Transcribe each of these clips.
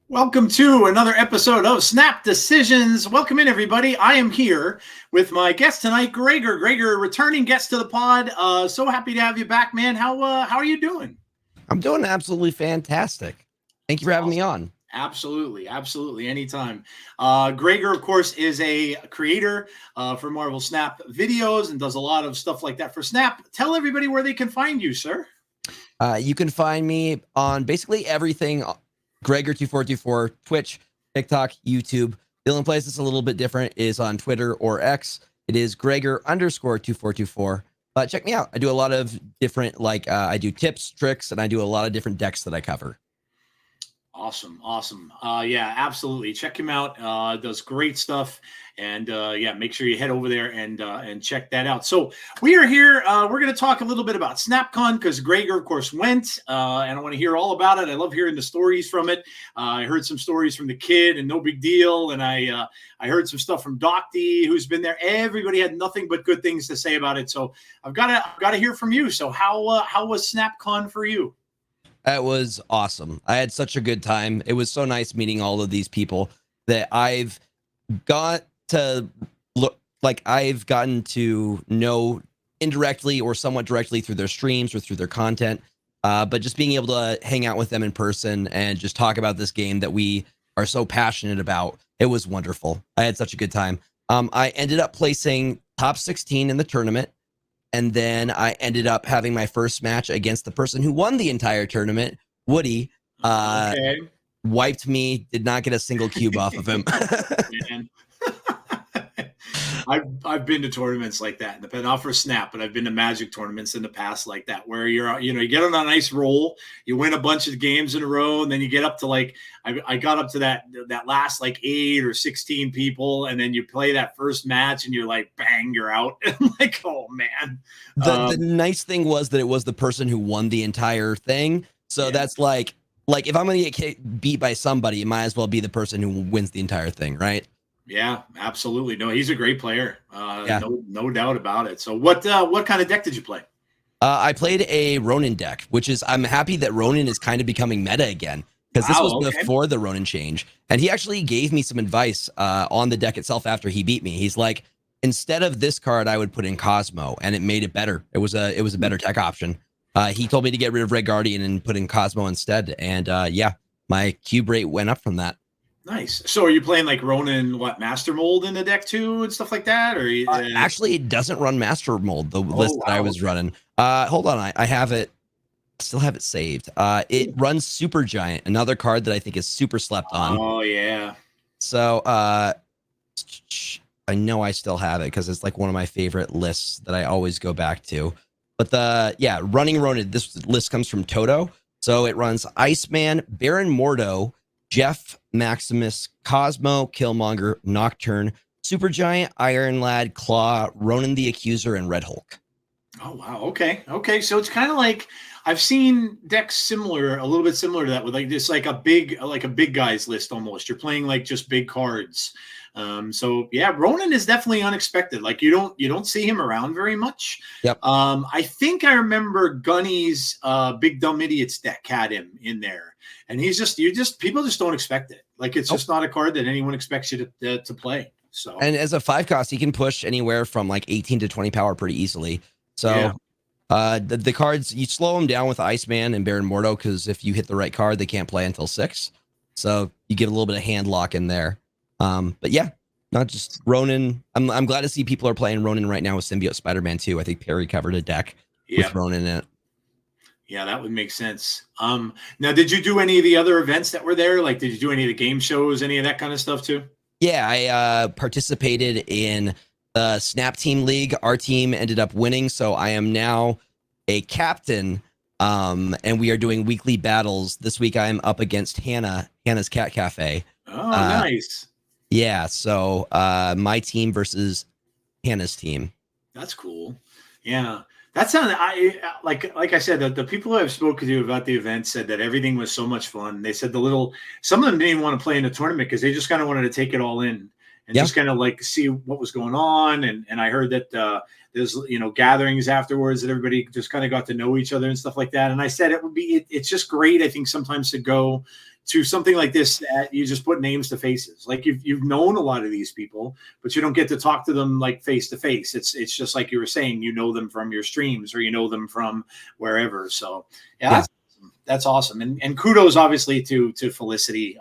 Welcome to another episode of Snap Decisions. Welcome in, everybody. I am here with my guest tonight, Gregor. Gregor, returning guest to the pod. So happy to have you back, man. How are you doing? I'm doing absolutely fantastic. Thank you for having me on. Absolutely. Anytime. Gregor, of course, is a creator for Marvel Snap videos and does a lot of stuff like that for Snap. Tell everybody where they can find you, sir. You can find me on basically everything. Gregor2424, Twitch, TikTok, YouTube. The only place that's a little bit different is on Twitter or X. It is Gregor_2424. But check me out. I do a lot of different, I do tips, tricks, and I do a lot of different decks that I cover. Awesome. Yeah, absolutely. Check him out. Does great stuff. And yeah, make sure you head over there and check that out. So we are here. We're going to talk a little bit about SNAPCON because Gregor, of course, went. And I want to hear all about it. I love hearing the stories from it. I heard some stories from the kid and no big deal. And I heard some stuff from Doc D, who's been there. Everybody had nothing but good things to say about it. So I've got to hear from you. So how was SNAPCON for you? That was awesome. I had such a good time. It was so nice meeting all of these people that I've got to look like I've gotten to know indirectly or somewhat directly through their streams or through their content. But just being able to hang out with them in person and just talk about this game that we are so passionate about, it was wonderful. I had such a good time. I ended up placing top 16 in the tournament. And then I ended up having my first match against the person who won the entire tournament, Woody. Wiped me, did not get a single cube off of him. Man. I've been to tournaments like that, not for Snap, but I've been to Magic tournaments in the past like that, where you get on a nice roll, you win a bunch of games in a row, and then you get up to I got up to that last 8 or 16 people, and then you play that first match, and you're like, bang, you're out. I'm like, oh man. The nice thing was that it was the person who won the entire thing, so yeah. That's like if I'm gonna get beat by somebody, it might as well be the person who wins the entire thing, right? Yeah, absolutely. No, he's a great player. Yeah. No doubt about it. So what kind of deck did you play? I played a Ronin deck, I'm happy that Ronin is kind of becoming meta again, because this was before the Ronin change. And he actually gave me some advice on the deck itself after he beat me. He's like, instead of this card, I would put in Cosmo, and it made it better. It was a better tech option. He told me to get rid of Red Guardian and put in Cosmo instead. And yeah, my cube rate went up from that. Nice. So are you playing Ronin, Master Mold in the deck too and stuff like that? Or actually, it doesn't run Master Mold, the list that I was running. Hold on, I have it. Still have it saved. It runs Super Giant, another card that I think is super slept on. Oh yeah. So I know I still have it because it's one of my favorite lists that I always go back to. But running Ronin, this list comes from Toto. So it runs Iceman, Baron Mordo, Jeff, Maximus, Cosmo, Killmonger, Nocturne, Supergiant, Iron Lad, Claw, Ronan the Accuser, and Red Hulk. Oh wow, okay. So it's kind of I've seen decks a little bit similar to that, with this a big guys list almost. You're playing just big cards. So yeah, Ronan is definitely unexpected. You don't see him around very much. Yep. I think I remember Gunny's Big Dumb Idiots deck had him in there. And people just don't expect it. It's just not a card that anyone expects you to play. So, and as a 5 cost, he can push anywhere from 18 to 20 power pretty easily. So, yeah. The cards, you slow them down with Iceman and Baron Mordo, because if you hit the right card, they can't play until 6. So you get a little bit of hand lock in there. But yeah, not just Ronin. I'm glad to see people are playing Ronin right now with Symbiote Spider-Man 2. I think Perry covered a deck with Ronin in it. Yeah, that would make sense. Now, did you do any of the other events that were there? Did you do any of the game shows, any of that kind of stuff too? Yeah, I participated in the Snap Team League. Our team ended up winning, so I am now a captain And we are doing weekly battles. This week I'm up against Hannah's Cat Cafe. Oh, Uh, nice. yeah, so my team versus Hannah's team. That's cool. Yeah. That sounded like I said, the people who I've spoken to about the event said that everything was so much fun. They said some of them didn't even want to play in the tournament because they just kind of wanted to take it all in and Yeah. just kind of like see what was going on. And I heard that there's gatherings afterwards that everybody just kind of got to know each other and stuff like that. And I said it's just great, I think, sometimes to go to something like this that you just put names to faces. Like you've known a lot of these people, but you don't get to talk to them like face to face. It's just like you were saying, you know them from your streams or you know them from wherever. So yeah. That's awesome. And kudos obviously to Felicity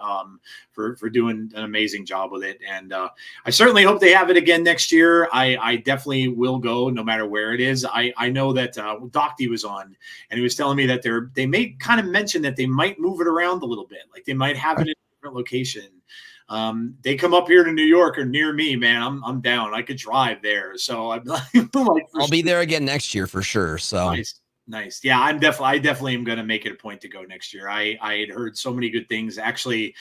for doing an amazing job with it. And I certainly hope they have it again next year. I definitely will go no matter where it is. I know that Docty was on and he was telling me that they may kind of mention that they might move it around a little bit. Like they might have it in a different location. They come up here to New York or near me, man. I'm down. I could drive there. So I'm like, I'll be there again next year for sure. So Nice. Yeah, I definitely am going to make it a point to go next year. I had heard so many good things. Actually,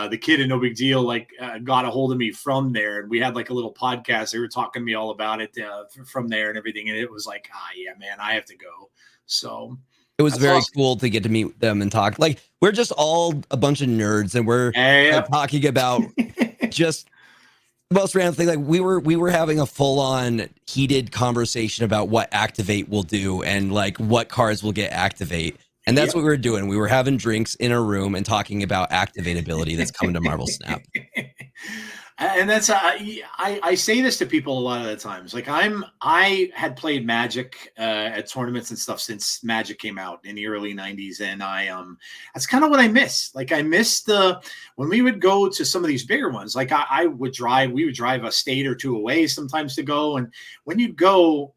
the kid in No Big Deal got a hold of me from there, and we had like a little podcast. They were talking to me all about it from there and everything, and it was like, yeah, man, I have to go. So it was very cool to get to meet them and talk. Like we're just all a bunch of nerds, and we're talking about just most random thing. Like we were having a full-on heated conversation about what Activate will do and like what cards will get Activate, and that's what we were doing. We were having drinks in a room and talking about Activate ability that's coming to Marvel Snap. And that's I say this to people a lot of the times. Like I had played Magic at tournaments and stuff since Magic came out in the early 90s, and that's kind of what I miss. Like I miss when we would go to some of these bigger ones. Like we would drive a state or two away sometimes to go, and when you'd go,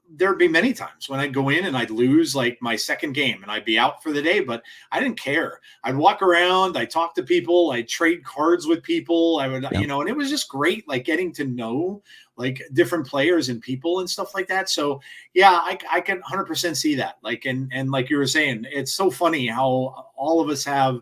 there'd be many times when I'd go in and I'd lose like my second game and I'd be out for the day, but I didn't care. I'd walk around, I'd talk to people, I'd trade cards with people. I would, and it was just great, like getting to know like different players and people and stuff like that. So yeah, I can 100% see that. Like, and like you were saying, it's so funny how all of us have,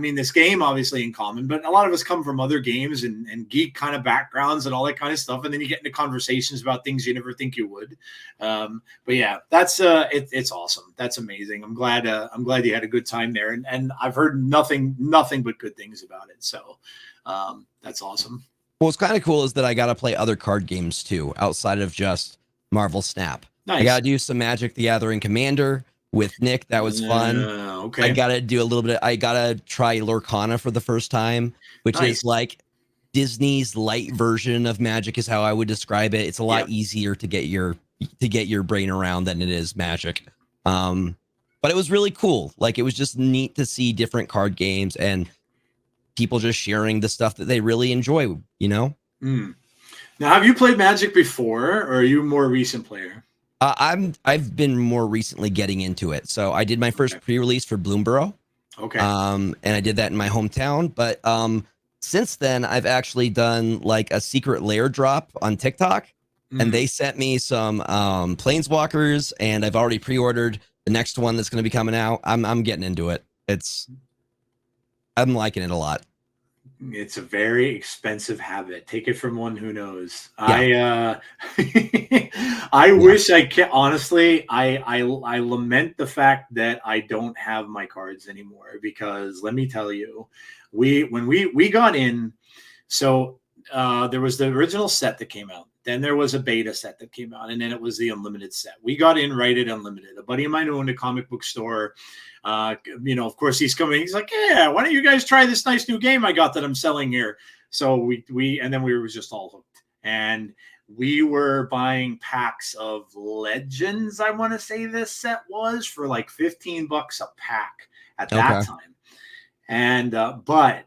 this game obviously in common, but a lot of us come from other games and geek kind of backgrounds and all that kind of stuff. And then you get into conversations about things you never think you would. But yeah, that's it's awesome. That's amazing. I'm glad you had a good time there. And I've heard nothing but good things about it. So that's awesome. What's kind of cool is that I got to play other card games too, outside of just Marvel Snap. Nice. I got to do some Magic the Gathering Commander with Nick. That was fun. Okay. I gotta do a little bit. I gotta try Lorcana for the first time, which is like Disney's light version of Magic, is how I would describe it. It's a lot easier to get your brain around than it is Magic. But it was really cool. Like it was just neat to see different card games and people just sharing the stuff that they really enjoy. Now, have you played Magic before, or are you a more recent player? I've been more recently getting into it. So I did my first pre-release for Bloomborough. Okay. And I did that in my hometown. But since then, I've actually done like a secret lair drop on TikTok, and they sent me some Planeswalkers, and I've already pre-ordered the next one that's going to be coming out. I'm getting into it. I'm liking it a lot. It's a very expensive habit. Take it from one who knows. Yeah. I wish I can. Honestly, I lament the fact that I don't have my cards anymore, because let me tell you, when we got in, so there was the original set that came out. Then there was a beta set that came out, and then it was the unlimited set. We got in right at unlimited. A buddy of mine who owned a comic book store, of course he's coming. He's like, yeah, why don't you guys try this nice new game I got that I'm selling here? So we were just all hooked, and we were buying packs of Legends. I want to say this set was for like $15 a pack at that time. And, but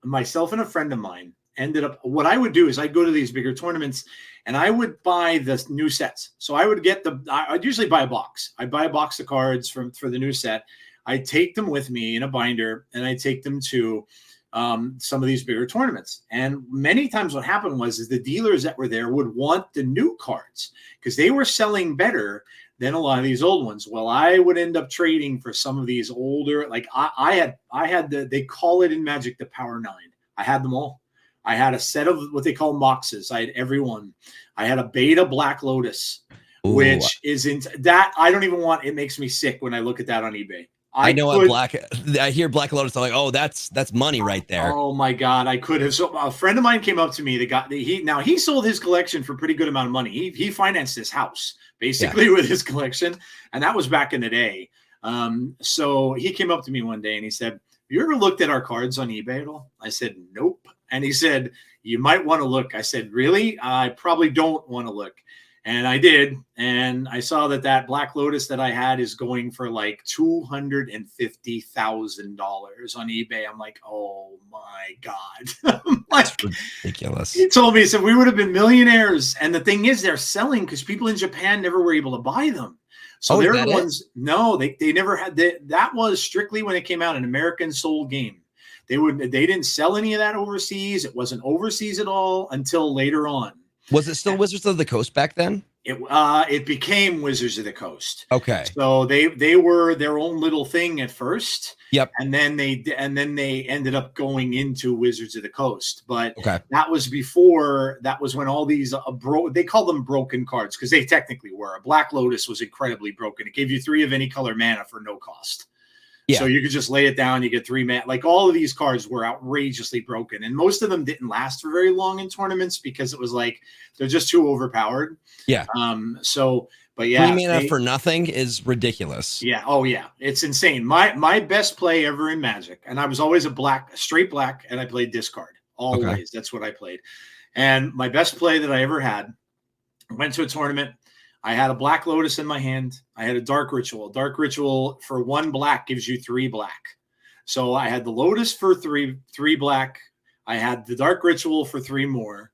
myself and a friend of mine ended up, what I would do is I'd go to these bigger tournaments and I would buy the new sets. So I would I'd usually buy a box. I'd buy a box of cards for the new set. I'd take them with me in a binder, and I'd take them to some of these bigger tournaments. And many times what happened was the dealers that were there would want the new cards because they were selling better than a lot of these old ones. Well, I would end up trading for some of these older, like I had they call it in Magic the Power 9. I had them all. I had a set of what they call moxes. I had every one. I had a beta Black Lotus, Ooh, which is in that I don't even want. It makes me sick when I look at that on eBay. I know I hear Black Lotus. I'm like, oh, that's money right there. Oh my God, I could have. So a friend of mine came up to me. He sold his collection for a pretty good amount of money. He financed his house basically with his collection, and that was back in the day. So he came up to me one day and he said, "Have you ever looked at our cards on eBay at all?" I said, "Nope." And he said, "You might want to look." I said, "Really? I probably don't want to look." And I did, and I saw that Black Lotus that I had is going for like $250,000 on eBay. I'm like, oh my God. That's ridiculous. He told me, he said, we would have been millionaires. And the thing is, they're selling because people in Japan never were able to buy them. So they're the ones, no, they never had that was strictly when it came out, an American sold game. They didn't sell any of that overseas. It wasn't overseas at all until later on. Was it still Wizards of the Coast back then? It became Wizards of the Coast. Okay. So they were their own little thing at first. Yep. And then they ended up going into Wizards of the Coast. But that was when all these they call them broken cards because they technically were. A Black Lotus was incredibly broken. It gave you 3 of any color mana for no cost. Yeah. So you could just lay it down. You get 3 mana. Like all of these cards were outrageously broken. And most of them didn't last for very long in tournaments because it was like, they're just too overpowered. Yeah. But yeah. 3 mana for nothing is ridiculous. Yeah. Oh yeah. It's insane. My best play ever in Magic. And I was always a straight black, and I played discard. Always. Okay. That's what I played. And my best play that I ever had, I went to a tournament. I had a Black Lotus in my hand. I had a Dark Ritual. Dark Ritual for 1 black gives you 3 black. So I had the Lotus for 3 black. I had the Dark Ritual for 3 more.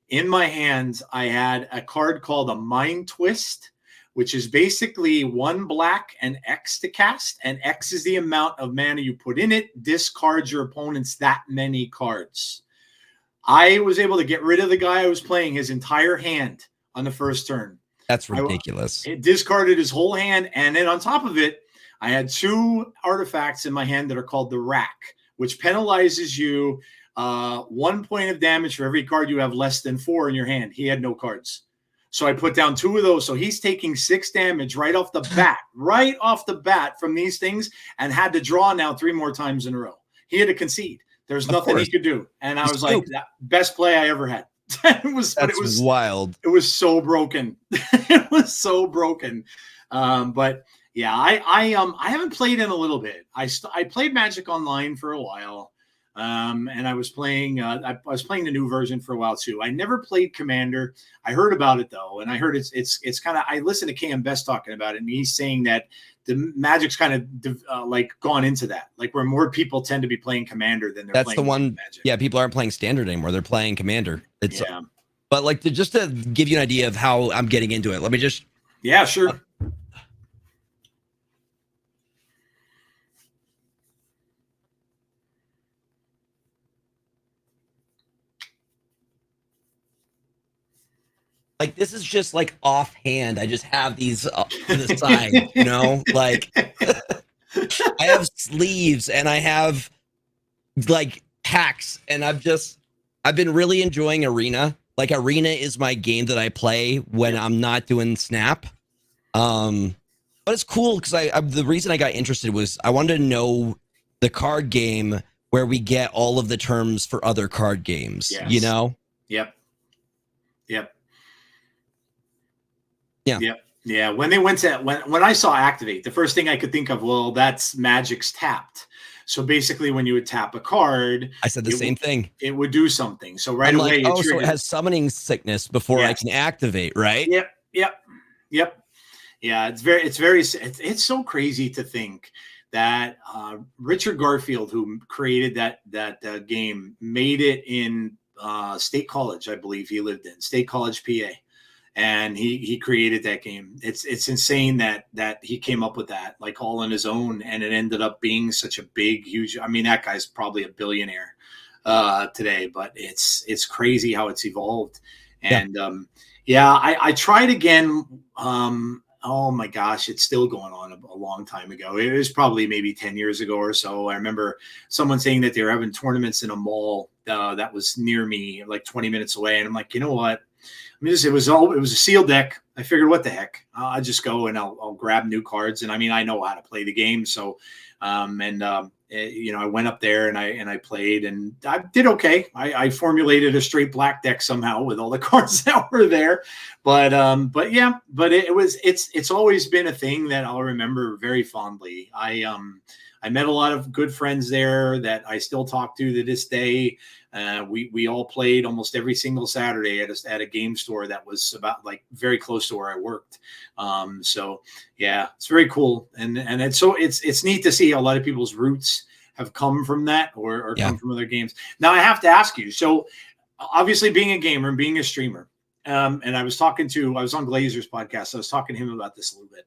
In my hands, I had a card called a Mind Twist, which is basically 1 black and X to cast. And X is the amount of mana you put in it. Discards your opponent's that many cards. I was able to get rid of the guy I was playing his entire hand on the first turn. That's ridiculous. It discarded his whole hand. And then on top of it, I had 2 artifacts in my hand that are called the Rack, which penalizes you 1 point of damage for every card you have less than 4 in your hand. He had no cards. So I put down 2 of those. So he's taking 6 damage right off the bat from these things, and had to draw now 3 more times in a row. He had to concede. There's nothing he could do. And I was like, that best play I ever had. It was wild. It was so broken. It was so broken. But yeah, I haven't played in a little bit. I played Magic Online for a while. And I was playing I was playing the new version for a while too. I never played Commander. I heard about it though, and I heard it's kind of, I listened to KM Best talking about it, and he's saying that the Magic's kind of like gone into that, like where more people tend to be playing Commander than they're playing Magic. Yeah, people aren't playing Standard anymore. They're playing Commander. But like just to give you an idea of how I'm getting into it, let me just sure. Like, this is just like offhand. I just have these to the side, you know, like I have sleeves and I have like hacks, and I've been really enjoying Arena. Like, Arena is my game that I play when I'm not doing Snap. But it's cool because the reason I got interested was I wanted to know the card game where we get all of the terms for other card games, you know? Yep. Yeah. Yeah. When they went to when I saw Activate, the first thing I could think of, well, that's Magic's Tapped. So basically, when you would tap a card, I said the same thing. It would do something. So right I'm away, like, so it has summoning sickness before I can activate, right? Yep. Yeah, it's so crazy to think that Richard Garfield, who created that game, made it in State College, I believe he lived in State College, PA. And he created that game. It's insane that he came up with that, like, all on his own, and it ended up being such a big, huge. I mean, that guy's probably a billionaire today, but it's crazy how it's evolved. And I tried again oh my gosh, it's still going on a long time ago. It was probably maybe 10 years ago or so. I remember someone saying that they were having tournaments in a mall that was near me, like 20 minutes away. And I'm like, you know what? I mean, it was a sealed deck. I figured, what the heck? I'll just go and I'll grab new cards. And I mean, I know how to play the game. So, I went up there and I played and I did okay. I formulated a straight black deck somehow with all the cards that were there, but it's always been a thing that I'll remember very fondly. I met a lot of good friends there that I still talk to this day. We all played almost every single Saturday at a game store that was about like very close to where I worked. So yeah, it's very cool, and it's neat to see how a lot of people's roots have come from that or come from other games. Now I have to ask you. So obviously, being a gamer and being a streamer, and I was on Glazer's podcast. So I was talking to him about this a little bit.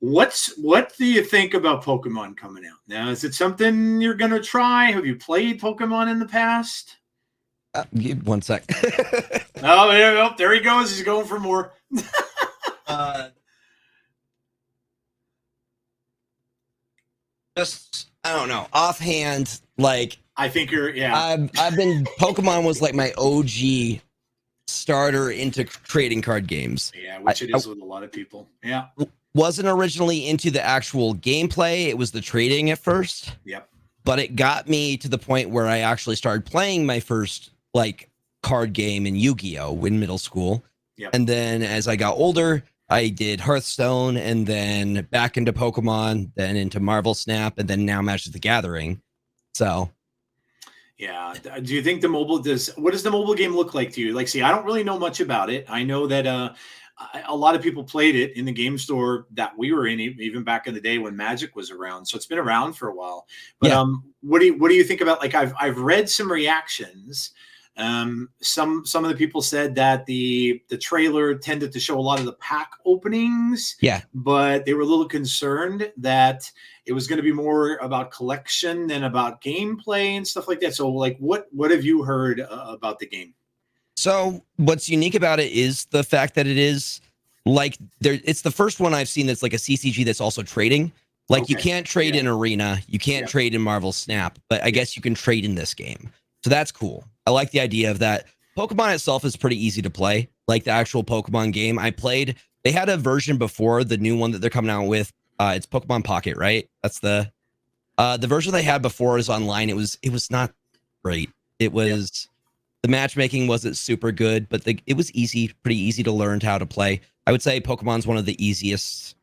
What do you think about Pokemon coming out now? Is it something you're gonna try? Have you played Pokemon in the past? One sec. Oh, there he goes. He's going for more. Just I don't know. Offhand, like I think yeah. I've been Pokemon was like my OG starter into trading card games. Yeah, which it is with a lot of people. Yeah. Wasn't originally into the actual gameplay. It was the trading at first. Yep. But it got me to the point where I actually started playing my first like card game in Yu-Gi-Oh! In middle school. Yep. And then as I got older, I did Hearthstone and then back into Pokemon, then into Marvel Snap, and then now Magic the Gathering. So yeah. Do you think what does the mobile game look like to you? Like, see, I don't really know much about it. I know that a lot of people played it in the game store that we were in, even back in the day when Magic was around. So it's been around for a while. But what do you think about, like, I've read some reactions. Some of the people said that the trailer tended to show a lot of the pack openings. Yeah. But they were a little concerned that it was going to be more about collection than about gameplay and stuff like that. So like, what have you heard about the game? So what's unique about it is the fact that it is like it's the first one I've seen that's like a CCG that's also trading. Like you can't trade in Arena, you can't trade in Marvel Snap, but I guess you can trade in this game. So that's cool. I like the idea of that. Pokemon itself is pretty easy to play. Like the actual Pokemon game I played, they had a version before the new one that they're coming out with. It's Pokemon Pocket, right? That's the version they had before is online. It was not great. It was the matchmaking wasn't super good, but it was pretty easy to learn how to play. I would say Pokemon's one of the easiest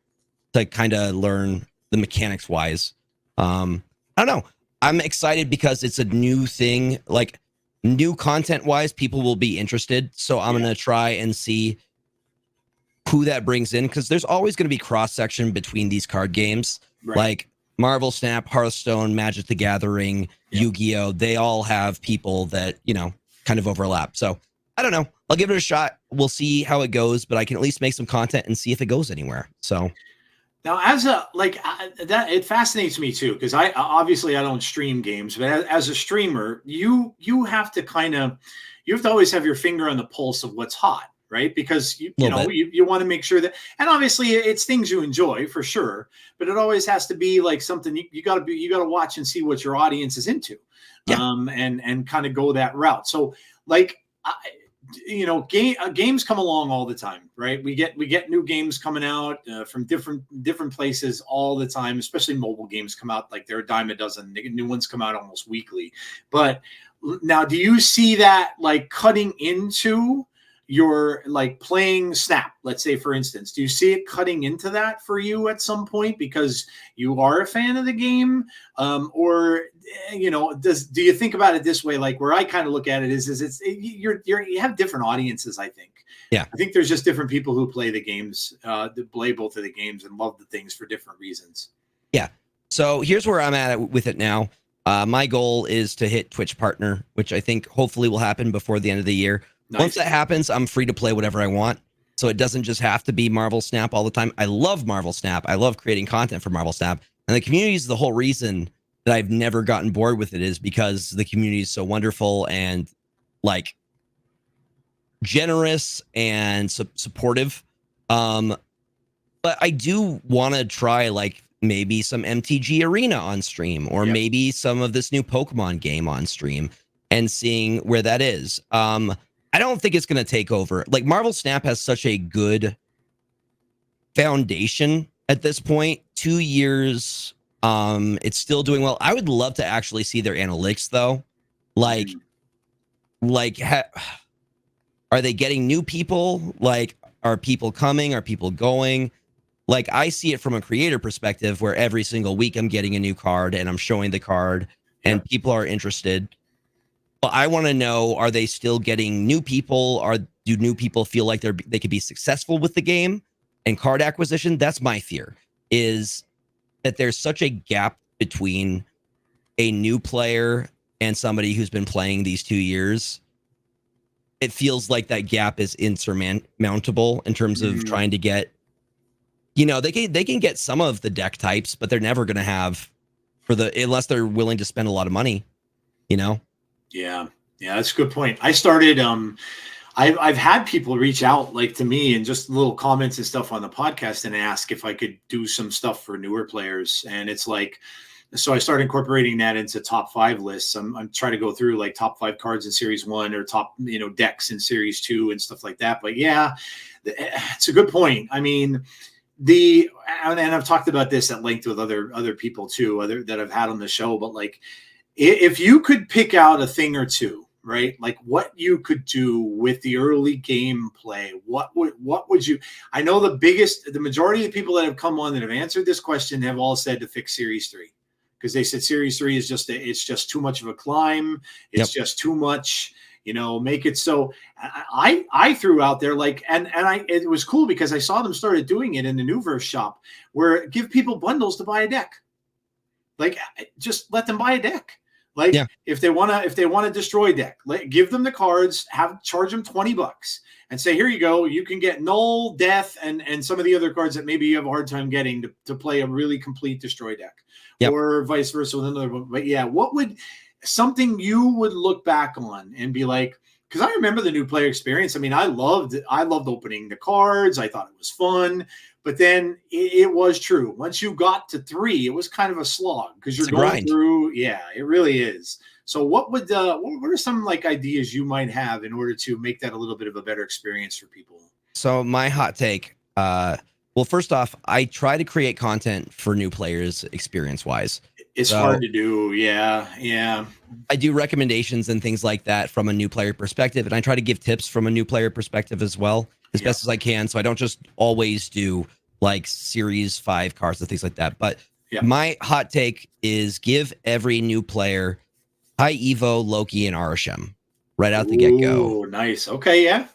to kind of learn the mechanics wise. I don't know. I'm excited because it's a new thing, like new content wise, people will be interested. So I'm going to try and see who that brings in, because there's always going to be cross section between these card games, like Marvel Snap, Hearthstone, Magic the Gathering, Yu-Gi-Oh! They all have people that, kind of overlap. So I don't know. I'll give it a shot. We'll see how it goes, but I can at least make some content and see if it goes anywhere. So now, that it fascinates me too, because I don't stream games, but as a streamer, you have to always have your finger on the pulse of what's hot, right? Because you want to make sure that, and obviously it's things you enjoy for sure, but it always has to be like something you got to watch and see what your audience is into, and kind of go that route. So like, games come along all the time, right? We get new games coming out from different places all the time, especially mobile games come out like they're a dime a dozen. New ones come out almost weekly. But now, do you see that like cutting into your like playing Snap, let's say, for instance? Do you see it cutting into that for you at some point because you are a fan of the game? Or do you think about it this way? Like where I kind of look at it is you have different audiences, I think. Yeah. I think there's just different people who play the games, that play both of the games and love the things for different reasons. Yeah. So here's where I'm at with it now. My goal is to hit Twitch partner, which I think hopefully will happen before the end of the year. Nice. Once that happens, I'm free to play whatever I want. So it doesn't just have to be Marvel Snap all the time. I love Marvel Snap. I love creating content for Marvel Snap. And the community is the whole reason that I've never gotten bored with it, is because the community is so wonderful and like generous and supportive. But I do want to try like maybe some MTG Arena on stream, or Yep. maybe some of this new Pokemon game on stream, and seeing where that is. I don't think it's going to take over. Like Marvel Snap has such a good foundation at this point. 2 years, it's still doing well. I would love to actually see their analytics though. Like, Mhm. like, are they getting new people? Like, are people coming? Are people going? Like, I see it from a creator perspective where every single week I'm getting a new card and I'm showing the card and Yep. people are interested. But I want to know, are they still getting new people? Do new people feel like they could be successful with the game and card acquisition? That's my fear, is that there's such a gap between a new player and somebody who's been playing these 2 years. It feels like that gap is insurmountable in terms of Mhm. trying to get, they can get some of the deck types, but they're never going to have unless they're willing to spend a lot of money, you know? Yeah. Yeah, that's a good point. I started I've had people reach out like to me and just little comments and stuff on the podcast and ask if I could do some stuff for newer players. And it's like, so I started incorporating that into top 5 lists. I'm trying to go through like top 5 cards in series 1 or top, decks in series 2 and stuff like that. But yeah, it's a good point. I mean, and I've talked about this at length with other people too, other that I've had on the show, but like, if you could pick out a thing or two, right? Like what you could do with the early gameplay, what would you? I know the majority of the people that have come on that have answered this question have all said to fix Series 3, because they said Series 3 is it's just too much of a climb. It's Yep. just too much. Make it so. I threw out there like, and it was cool because I saw them started doing it in the Newverse shop, where give people bundles to buy a deck. Like, just let them buy a deck. Like Yeah. if they want to destroy deck, give them the cards, charge them $20 and say, here you go. You can get Null, Death, and some of the other cards that maybe you have a hard time getting to play a really complete destroy deck, Yep. or vice versa with another one. But yeah, what would something you would look back on and be like, because I remember the new player experience. I mean, I loved opening the cards. I thought it was fun. But then it was true. Once you got to 3, it was kind of a slog because you're It's a going grind. through. Yeah, it really is. So what are some like ideas you might have in order to make that a little bit of a better experience for people? So my hot take, well, first off, I try to create content for new players experience wise. It's hard So to do. Yeah, yeah, I do recommendations and things like that from a new player perspective, and I try to give tips from a new player perspective as well, as yeah, best as I can. So I don't just always do like series 5 cards and things like that. But yeah. my hot take is give every new player High Evo, Loki, and Arasham right out the get go. Ooh, nice. Okay, yeah,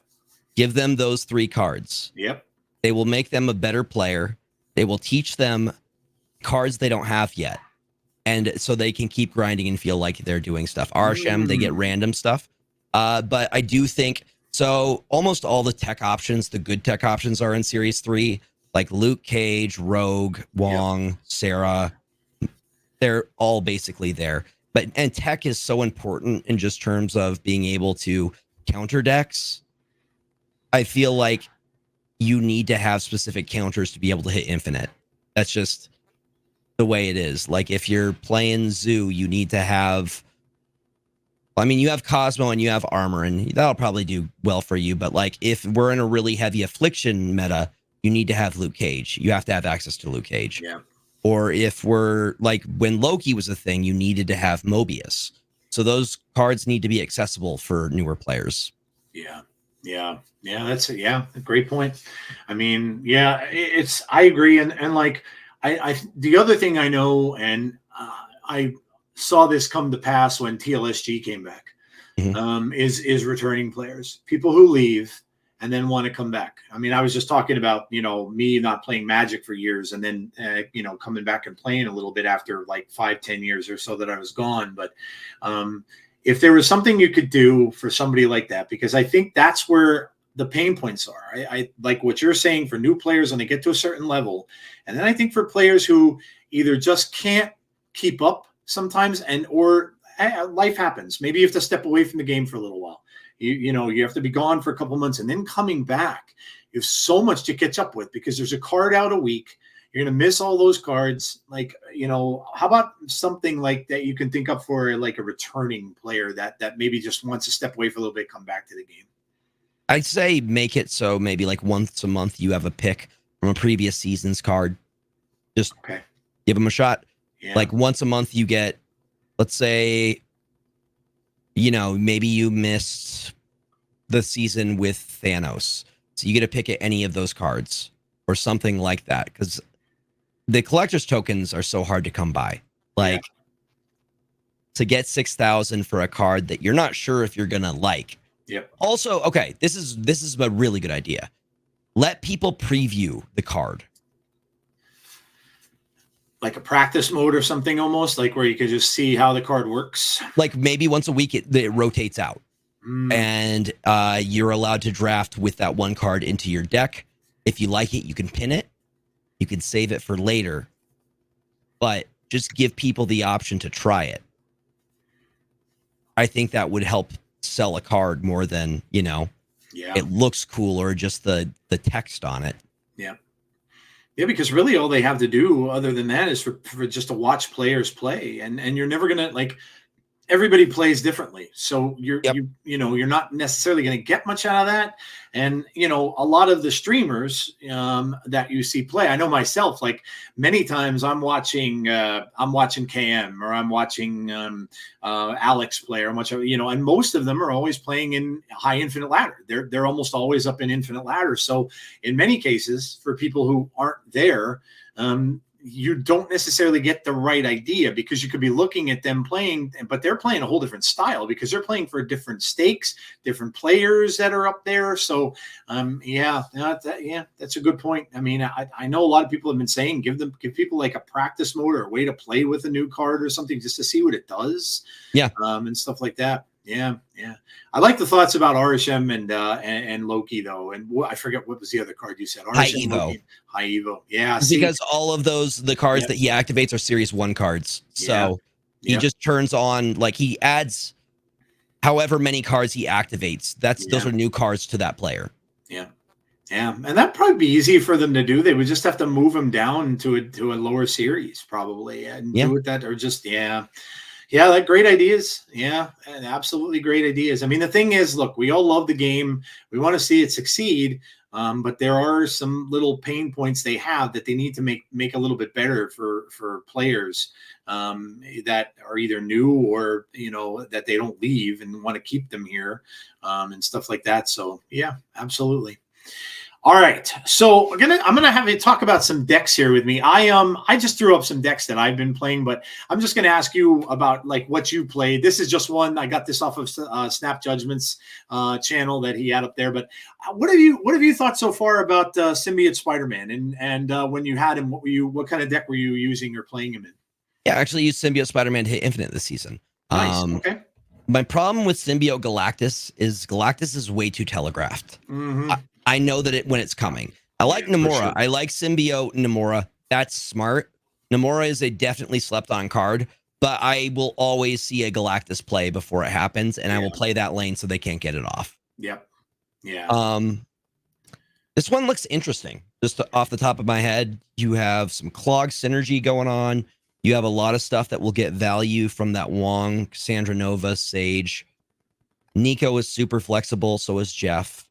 Give them those 3 cards. yep. They will make them a better player. They will teach them cards they don't have yet. And so they can keep grinding and feel like they're doing stuff. Arasham, they get Mm, random stuff. But I do think so. Almost all the tech options, the good tech options, are in Series 3, like Luke Cage, Rogue, yep. Wong, Sarah. They're all basically there. And tech is so important in just terms of being able to counter decks. I feel like you need to have specific counters to be able to hit infinite. That's just the way it is. Like if you're playing Zoo, you need to have. I mean, you have Cosmo and you have Armor, and that'll probably do well for you. But like, if we're in a really heavy Affliction meta, you need to have Luke Cage. You have to have access to Luke Cage. Yeah. Or if we're like when Loki was a thing, you needed to have Mobius. So those cards need to be accessible for newer players. Yeah. Yeah. Yeah. That's it. Yeah. Great point. I mean, yeah, I agree. And like, the other thing I know, and I saw this come to pass when TLSG came back, Mhm. is returning players, people who leave and then want to come back. I mean, I was just talking about, me not playing Magic for years and then, coming back and playing a little bit after like 5-10 years or so that I was gone. But, if there was something you could do for somebody like that, because I think that's where the pain points are. I like what you're saying for new players when they get to a certain level. And then I think for players who either just can't keep up sometimes or life happens. Maybe you have to step away from the game for a little while. You have to be gone for a couple months and then coming back. you have so much to catch up with because there's a card out a week. You're going to miss all those cards. Like, how about something like that you can think of for like a returning player that maybe just wants to step away for a little bit, come back to the game? I'd say make it so maybe like once a month you have a pick from a previous season's card. Just give them a shot. Yeah. Like once a month you get, let's say, maybe you missed the season with Thanos. So you get to pick at any of those cards or something like that. Because the collector's tokens are so hard to come by. Like to get 6,000 for a card that you're not sure if you're going to like. Yep. Also, okay, this is a really good idea. Let people preview the card. Like a practice mode or something, almost like where you could just see how the card works. Like maybe once a week it rotates out. And you're allowed to draft with that one card into your deck. If you like it, you can pin it. You can save it for later. But just give people the option to try it. I think that would help sell a card more than, it looks cool or just the text on it. Yeah. Yeah, because really all they have to do other than that is for just to watch players play. And you're never going to, like, everybody plays differently. So you're not necessarily going to get much out of that. And, a lot of the streamers that you see play, I know myself, like many times I'm watching KM or I'm watching Alex play or much, and most of them are always playing in high infinite ladder. They're almost always up in infinite ladder. So in many cases for people who aren't there, you don't necessarily get the right idea because you could be looking at them playing, but they're playing a whole different style because they're playing for different stakes, different players that are up there. So, that's a good point. I mean, I know a lot of people have been saying, give people like a practice mode or a way to play with a new card or something just to see what it does. Yeah. And stuff like that. Yeah. I like the thoughts about RSM and Loki though, and I forget what was the other card you said. High Evo. High Evo. Yeah. Because all of the cards that he activates are Series 1 cards. So he just turns on, like he adds however many cards he activates. Those are new cards to that player. Yeah. Yeah, and that'd probably be easy for them to do. They would just have to move them down to a lower series probably and do it that, or just like great ideas. Yeah, absolutely great ideas. I mean, the thing is, look, we all love the game. We want to see it succeed, but there are some little pain points they have that they need to make a little bit better for players that are either new or that they don't leave and want to keep them here and stuff like that. So yeah, absolutely. All right, so I'm gonna have you talk about some decks here with me. I just threw up some decks that I've been playing, but I'm just gonna ask you about like what you played. This is just one. I got this off of Snap Judgment's channel that he had up there. But what have you thought so far about Symbiote Spider-Man and when you had him, what kind of deck were you using or playing him in? Yeah, I actually used Symbiote Spider-Man to hit Infinite this season. Nice. Okay. My problem with Symbiote Galactus is way too telegraphed. Mm-hmm. I know that when it's coming. I like Namora. Sure. I like Symbiote Namora. That's smart. Namora is a definitely slept on card, but I will always see a Galactus play before it happens, and I will play that lane so they can't get it off. Yep. Yeah. This one looks interesting. Just off the top of my head, you have some Clog synergy going on. You have a lot of stuff that will get value from that Wong, Cassandra Nova, Sage. Nico is super flexible, so is Jeff.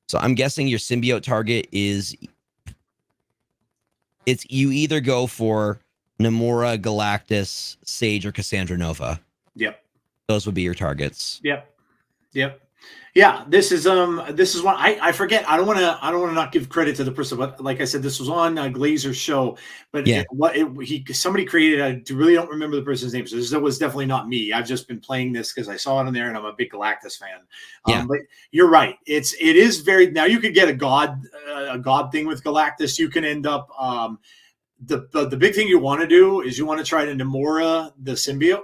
So I'm guessing your symbiote target is you either go for Namora, Galactus, Sage, or Cassandra Nova. Yep. Those would be your targets. Yep. Yeah, this is one I forget. I don't want to not give credit to the person, but like I said, this was on Glazer's show. But somebody created. I really don't remember the person's name, so this was definitely not me. I've just been playing this because I saw it in there, and I'm a big Galactus fan. But you're right. It is very. Now you could get a god thing with Galactus. You can end up. The big thing you want to do is you want to try to Namora the symbiote.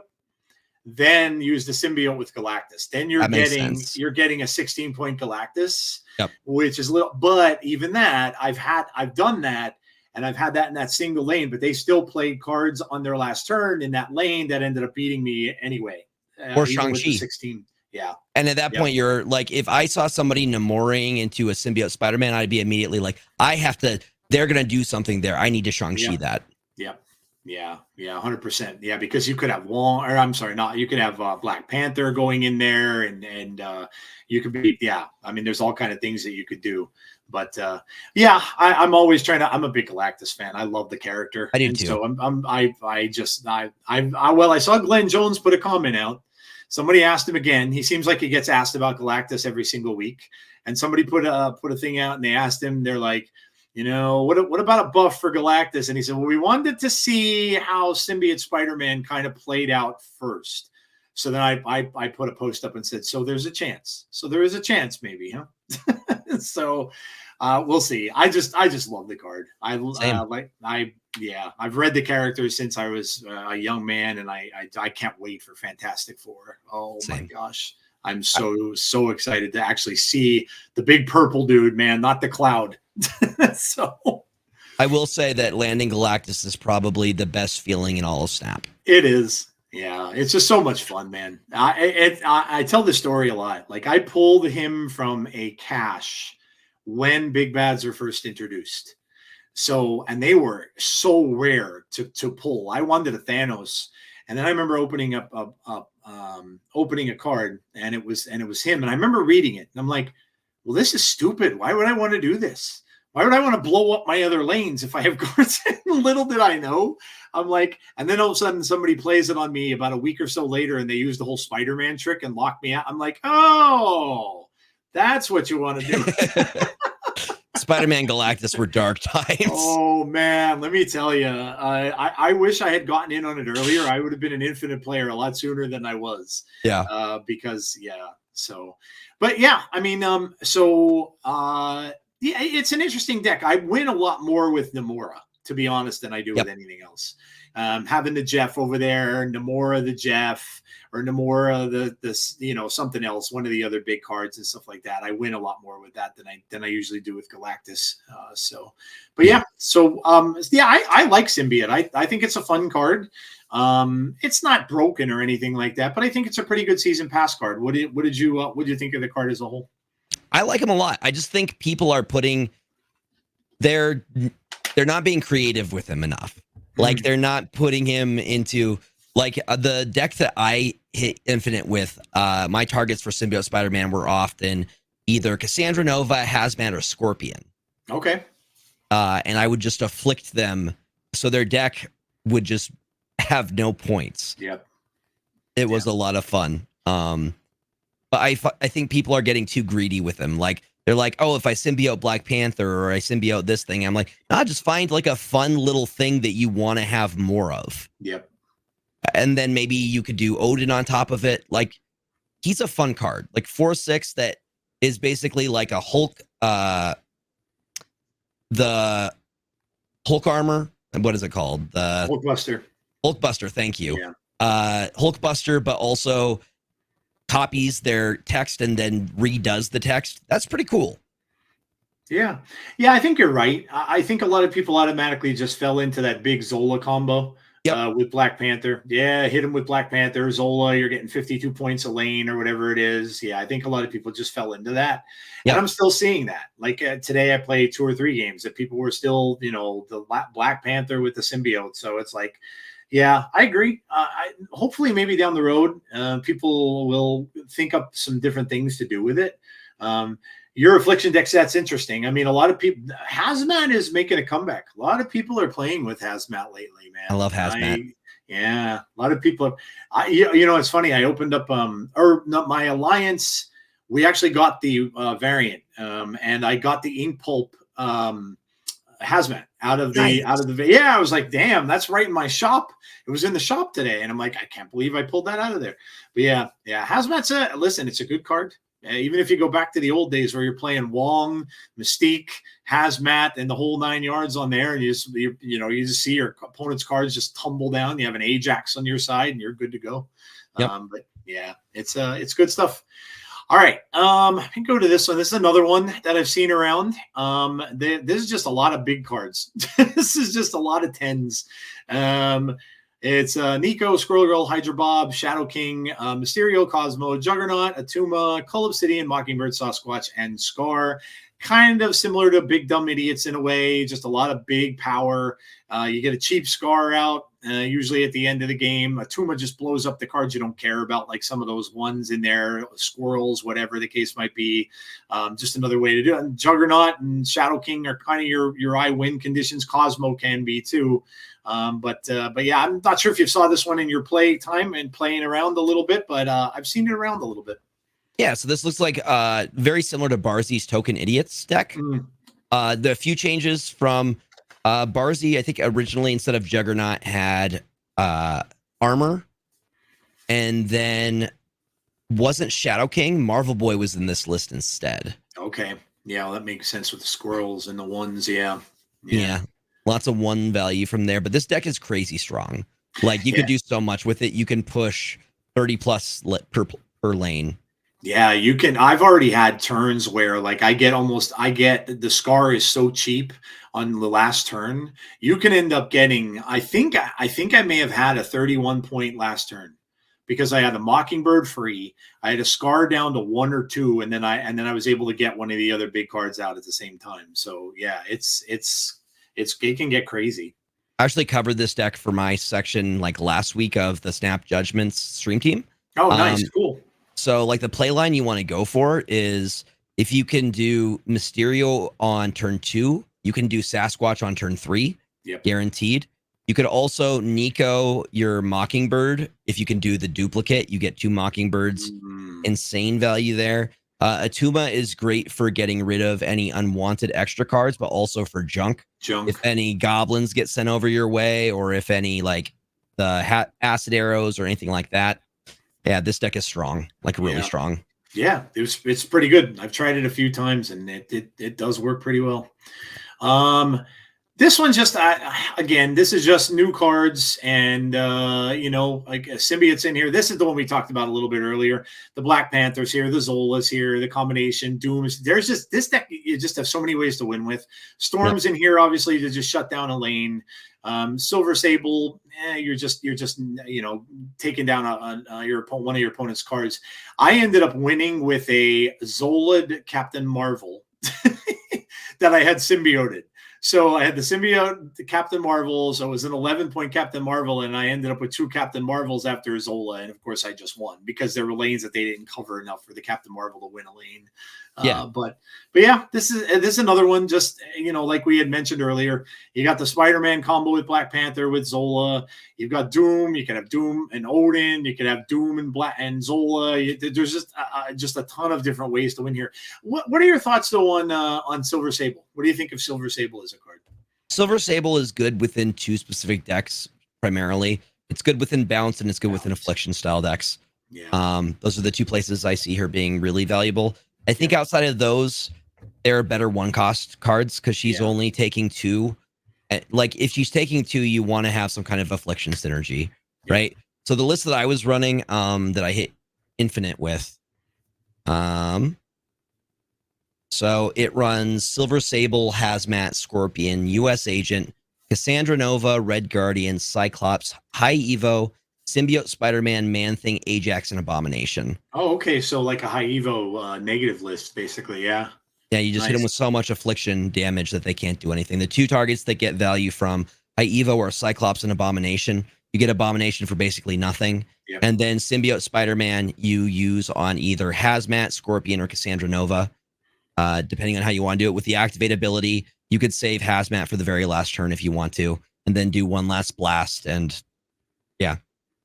Then use the symbiote with Galactus. Then you're getting a 16-point Galactus, which is little. But even that, I've done that, and I've had that in that single lane. But they still played cards on their last turn in that lane that ended up beating me anyway. Or Shang-Chi. 16. Yeah. And at that Yep. point, you're like, if I saw somebody Namoring into a symbiote Spider-Man, I'd be immediately like, they're going to do something there. I need to Shang-Chi that. Yep. Yeah. 100%. Yeah. Because you could have Wong, or I'm sorry, not, you could have Black Panther going in there and you could be, I mean, there's all kind of things that you could do. But I'm always I'm a big Galactus fan. I love the character. I do and too. So I saw Glenn Jones put a comment out. Somebody asked him again. He seems like he gets asked about Galactus every single week. And somebody put a thing out and they asked him, they're like, what about a buff for Galactus? And he said, well, we wanted to see how Symbiote Spider-Man kind of played out first. So then I put a post up and said, so there's a chance. So there is a chance maybe, huh? So we'll see. I just love the card. I've read the character since I was a young man, and I can't wait for Fantastic Four. Oh my gosh. I'm so excited to actually see the big purple dude, man, not the Cloud. So I will say that landing Galactus is probably the best feeling in all of Snap. It is. Yeah, it's just so much fun, man. I tell this story a lot. Like, I pulled him from a cache when Big Bads were first introduced. So, and they were so rare to pull. I wanted a Thanos, and then I remember opening a card, and it was him. And I remember reading it, and I'm like, well, this is stupid. Why would I want to do this? Why would I want to blow up my other lanes if I have cards? Little did I know. I'm like, and then all of a sudden somebody plays it on me about a week or so later, and they use the whole Spider-Man trick and lock me out. I'm like, oh, that's what you want to do. Spider-Man Galactus were dark times. Oh man, let me tell you, I wish I had gotten in on it earlier. I would have been an Infinite player a lot sooner than I was. Yeah. Because so, but I mean, it's an interesting deck. I win a lot more with Namora, to be honest, than I do with anything else. Having the Jeff over there, Namora the Jeff, or Namora the something else, one of the other big cards and stuff like that. I win a lot more with that than I usually do with Galactus. I like Symbiote. I think it's a fun card. It's not broken or anything like that, but I think it's a pretty good season pass card. What did you think of the card as a whole? I like him a lot. I just think people are they're not being creative with him enough. Like, they're not putting him into, like, the deck that I hit Infinite with. My targets for Symbiote Spider-Man were often either Cassandra Nova, Hazmat, or Scorpion. Okay. And I would just afflict them, so their deck would just have no points. Yep. It was a lot of fun. But I think people are getting too greedy with them. Like, they're like, oh, if I symbiote Black Panther or I symbiote this thing, I'm like, nah, just find like a fun little thing that you want to have more of. Yep. And then maybe you could do Odin on top of it. Like, he's a fun card. Like 4/6 that is basically like a Hulk, the Hulk armor. What is it called? The Hulkbuster. Hulkbuster, thank you. Yeah. Hulkbuster, but also copies their text and then redoes the text. That's pretty cool. Yeah, I think you're right. I think a lot of people automatically just fell into that big Zola combo with Black Panther. Yeah, hit him with Black Panther, Zola, you're getting 52 points a lane or whatever it is. Yeah, I think a lot of people just fell into that. And I'm still seeing that. Like today I played 2 or 3 games that people were still, the Black Panther with the symbiote. So it's like, yeah, I agree. Hopefully maybe down the road, people will think up some different things to do with it. Your Affliction deck set's interesting. I mean, a lot of people, Hazmat is making a comeback. A lot of people are playing with Hazmat lately, man. I love Hazmat. A lot of people. It's funny. I opened up, my Alliance. We actually got the variant, and I got the Ink Pulp Hazmat out of the I was like, damn, that's right in my shop. It was in the shop today, and I'm like, I can't believe I pulled that out of there. But yeah, Hazmat's it's a good card. Even if you go back to the old days where you're playing Wong, Mystique, Hazmat, and the whole 9 yards on there, and you just see your opponent's cards just tumble down. You have an Ajax on your side, and you're good to go. Yep. But yeah, it's good stuff. All right, I can go to this one. This is another one that I've seen around. This is just a lot of big cards. This is just a lot of 10s. It's Nico, Squirrel Girl, Hydra Bob, Shadow King, Mysterio, Cosmo, Juggernaut, Atuma, Cull Obsidian, Mockingbird, Sasquatch, and Scar. Kind of similar to Big Dumb Idiots in a way, just a lot of big power. You get a cheap Scar out, usually at the end of the game. Atuma just blows up the cards you don't care about, like some of those ones in there, squirrels, whatever the case might be. Just another way to do it. And Juggernaut and Shadow King are kind of your I-win conditions. Cosmo can be too. But yeah, I'm not sure if you saw this one in your play time and playing around a little bit, but I've seen it around a little bit. Yeah, so this looks like very similar to Barzy's Token Idiots deck. The few changes from Barzy, I think originally instead of Juggernaut had armor, and then wasn't Shadow King. Marvel Boy was in this list instead. Okay. Yeah, well, that makes sense with the squirrels and the ones. Yeah. Lots of one value from there, but this deck is crazy strong. Like you could do so much with it. You can push 30 plus per lane. Yeah, you can. I've already had turns where like I get the Scar is so cheap on the last turn. You can end up getting, I think I may have had a 31 point last turn because I had a Mockingbird free. I had a Scar down to 1 or 2, and then I was able to get one of the other big cards out at the same time. So yeah, it can get crazy. I actually covered this deck for my section like last week of the Snap Judgments stream team. Oh, nice. Cool. So like the play line you want to go for is if you can do Mysterio on turn 2, you can do Sasquatch on turn 3, guaranteed. You could also Nico your Mockingbird. If you can do the duplicate, you get 2 Mockingbirds. Insane value there. Atuma is great for getting rid of any unwanted extra cards, but also for junk. If any goblins get sent over your way, or if any like the acid arrows or anything like that. Yeah, this deck is strong, like really strong. Yeah, it's pretty good. I've tried it a few times, and it does work pretty well. This one just again, this is just new cards, and like Symbiote's in here. This is the one we talked about a little bit earlier. The Black Panthers here, the Zolas here, the combination Dooms. There's just this deck. You just have so many ways to win with. Storms in here, obviously, to just shut down a lane. Silver Sable, you're just taking down one of your opponent's cards. I ended up winning with a Zolid Captain Marvel that I had symbioted. So I had the symbiote, the Captain Marvel. So it was an 11-point Captain Marvel, and I ended up with 2 Captain Marvels after Zola. And of course, I just won because there were lanes that they didn't cover enough for the Captain Marvel to win a lane. But yeah, this is another one. Just like we had mentioned earlier, you got the Spider-Man combo with Black Panther with Zola. You've got Doom. You can have Doom and Odin. You can have Doom and Zola. There's just a ton of different ways to win here. What are your thoughts though on Silver Sable? What do you think of Silver Sable as a card? Silver Sable is good within 2 specific decks primarily. It's good within Bounce, and it's good within Affliction style decks. Those are the 2 places I see her being really valuable. I think outside of those, there are better 1-cost cards because she's only taking 2. Like if she's taking 2, you want to have some kind of Affliction synergy, right? So the list that I was running, that I hit Infinite with, so it runs Silver Sable, Hazmat, Scorpion, U.S. Agent, Cassandra Nova, Red Guardian, Cyclops, High Evo, Symbiote, Spider-Man, Man-Thing, Ajax, and Abomination. Oh, okay. So like a High Evo negative list, basically. Yeah. Yeah, you just hit them with so much Affliction damage that they can't do anything. The 2 targets that get value from High Evo are Cyclops and Abomination. You get Abomination for basically nothing. And then Symbiote, Spider-Man, you use on either Hazmat, Scorpion, or Cassandra Nova. Depending on how you want to do it. With the activate ability, you could save Hazmat for the very last turn if you want to, and then do one last blast, and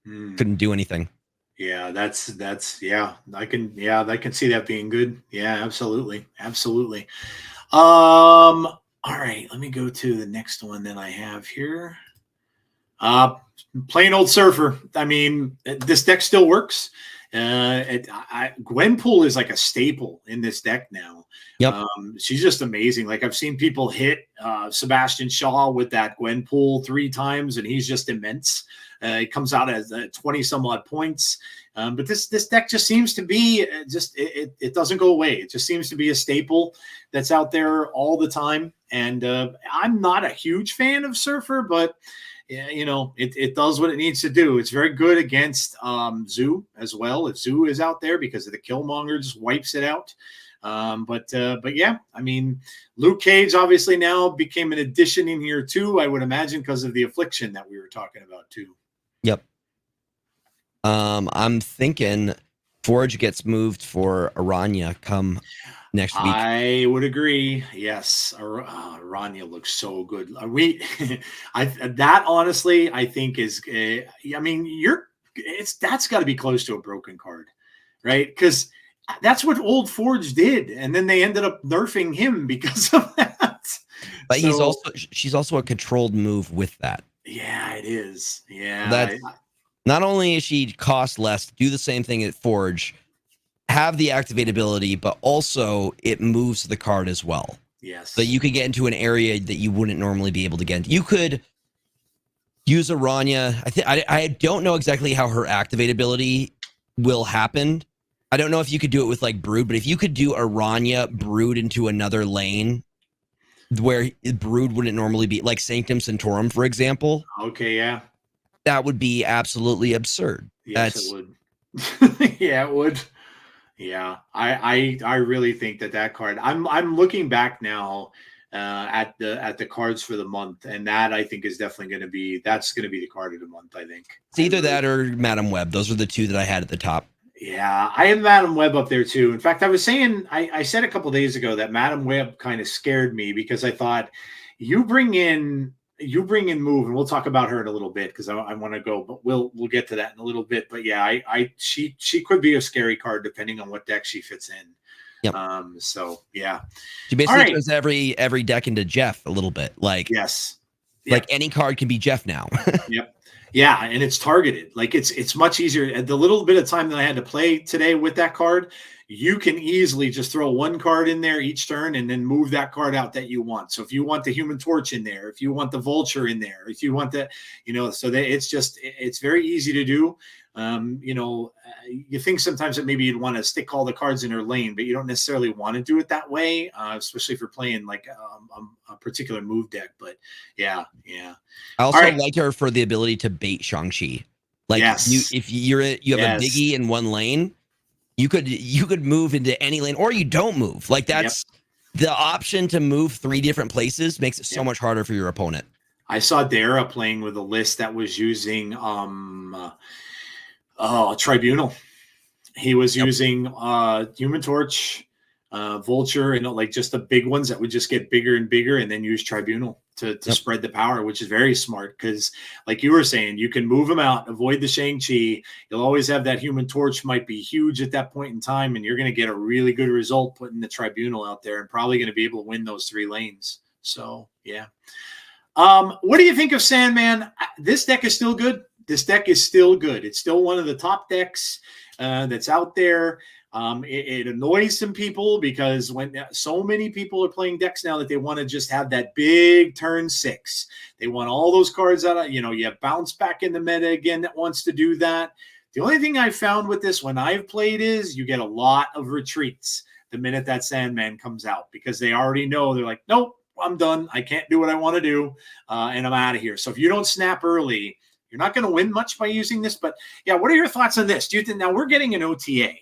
couldn't do anything. Yeah, that's I can see that being good. Yeah, absolutely. All right, let me go to the next one that I have here. Plain old Surfer. I mean, this deck still works. Gwenpool is like a staple in this deck now. She's just amazing. Like I've seen people hit Sebastian Shaw with that Gwenpool 3 times, and he's just immense. It comes out as 20 some odd points. But this deck just seems to be it doesn't go away. It just seems to be a staple that's out there all the time. And I'm not a huge fan of Surfer, but yeah, you know, it does what it needs to do. It's very good against Zoo as well. If Zoo is out there, because of the Killmonger just wipes it out. But yeah, I mean, Luke Cage obviously now became an addition in here too, I would imagine, because of the affliction that we were talking about too. Yep. I'm thinking Forge gets moved for Aranya come next week. I would agree. Yes, Rania looks so good. We, that honestly, I think is. I mean, that's got to be close to a broken card, right? Because that's what old Forge did, and then they ended up nerfing him because of that. But she's also a controlled move with that. Yeah, it is. Yeah, That's not only is she cost less, do the same thing at Forge, have the activate ability, but also it moves the card as well. yes. So you could get into an area that you wouldn't normally be able to get into. You could use Aranya. I don't know exactly how her activate ability will happen. I don't know if you could do it with like Brood, but if you could do Aranya Brood into another lane where Brood wouldn't normally be, like Sanctum Sanctorum, for example. Okay, yeah. That would be absolutely absurd. Yes, it would. Yeah, it would. Yeah, I really think that card. I'm looking back now at the cards for the month, and that I think is definitely going to be the card of the month. I think it's either that or Madam Web. Those are the two that I had at the top. Yeah, I have Madam Web up there too. In fact, I was saying I said a couple days ago that Madam Web kind of scared me because I thought you bring in Move, and we'll talk about her in a little bit because I want to go, but we'll get to that in a little bit. But yeah, she could be a scary card depending on what deck she fits in. Yep. So yeah, she basically turns every deck into Jeff a little bit. Like yes, like any card can be Jeff now. Yep. Yeah, and it's targeted. Like it's much easier. The little bit of time that I had to play today with that card, you can easily just throw one card in there each turn and then move that card out that you want. So if you want the Human Torch in there, if you want the Vulture in there, if you want the, so that it's very easy to do. You think sometimes that maybe you'd want to stick all the cards in her lane, but you don't necessarily want to do it that way, especially if you're playing like a particular move deck. But yeah. I also like her for the ability to bait Shang-Chi. Like if you have a Biggie in one lane, you could move into any lane, or you don't move. Like that's the option to move 3 different places makes it so much harder for your opponent. I saw Dara playing with a list that was using Tribunal. He was using Human Torch, Vulture, and like just the big ones that would just get bigger and bigger, and then use Tribunal to spread the power, which is very smart because, like you were saying, you can move them out, avoid the Shang-Chi. You'll always have that Human Torch might be huge at that point in time, and you're going to get a really good result putting the Tribunal out there and probably going to be able to win those 3 lanes. So, yeah. What do you think of Sandman? This deck is still good. This deck is still good. It's still one of the top decks that's out there. It annoys some people because when so many people are playing decks now that they want to just have that big turn 6. They want all those cards out of, you have Bounce back in the meta again that wants to do that. The only thing I've found with this when I've played is you get a lot of retreats the minute that Sandman comes out because they already know. They're like, nope, I'm done. I can't do what I want to do, and I'm out of here. So if you don't snap early, you're not going to win much by using this. But yeah, what are your thoughts on this? Do you think now we're getting an OTA?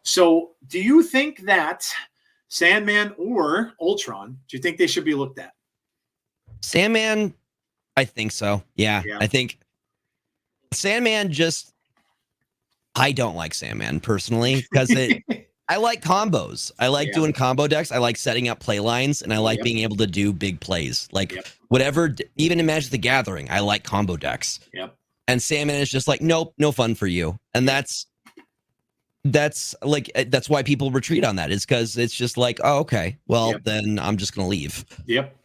So do you think that Sandman or Ultron, do you think they should be looked at? Sandman, I think so. Yeah. I think Sandman I don't like Sandman personally because I like combos. I like doing combo decks. I like setting up play lines, and I like being able to do big plays. Like whatever, even in Magic the Gathering, I like combo decks. Yep. And Sandman is just like, nope, no fun for you. And that's why people retreat on that, is because it's just like, oh, okay, well, then I'm just going to leave. Yep.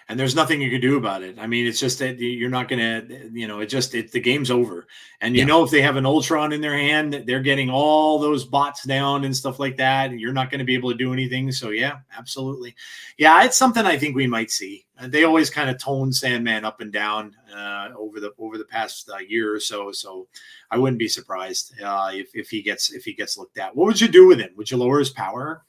And there's nothing you can do about it. I mean, it's just that you're not going to, the game's over. And if they have an Ultron in their hand, they're getting all those bots down and stuff like that. And you're not going to be able to do anything. So yeah, absolutely. Yeah, it's something I think we might see. They always kind of tone Sandman up and down over the past year or so. So I wouldn't be surprised if he gets looked at. What would you do with him? Would you lower his power?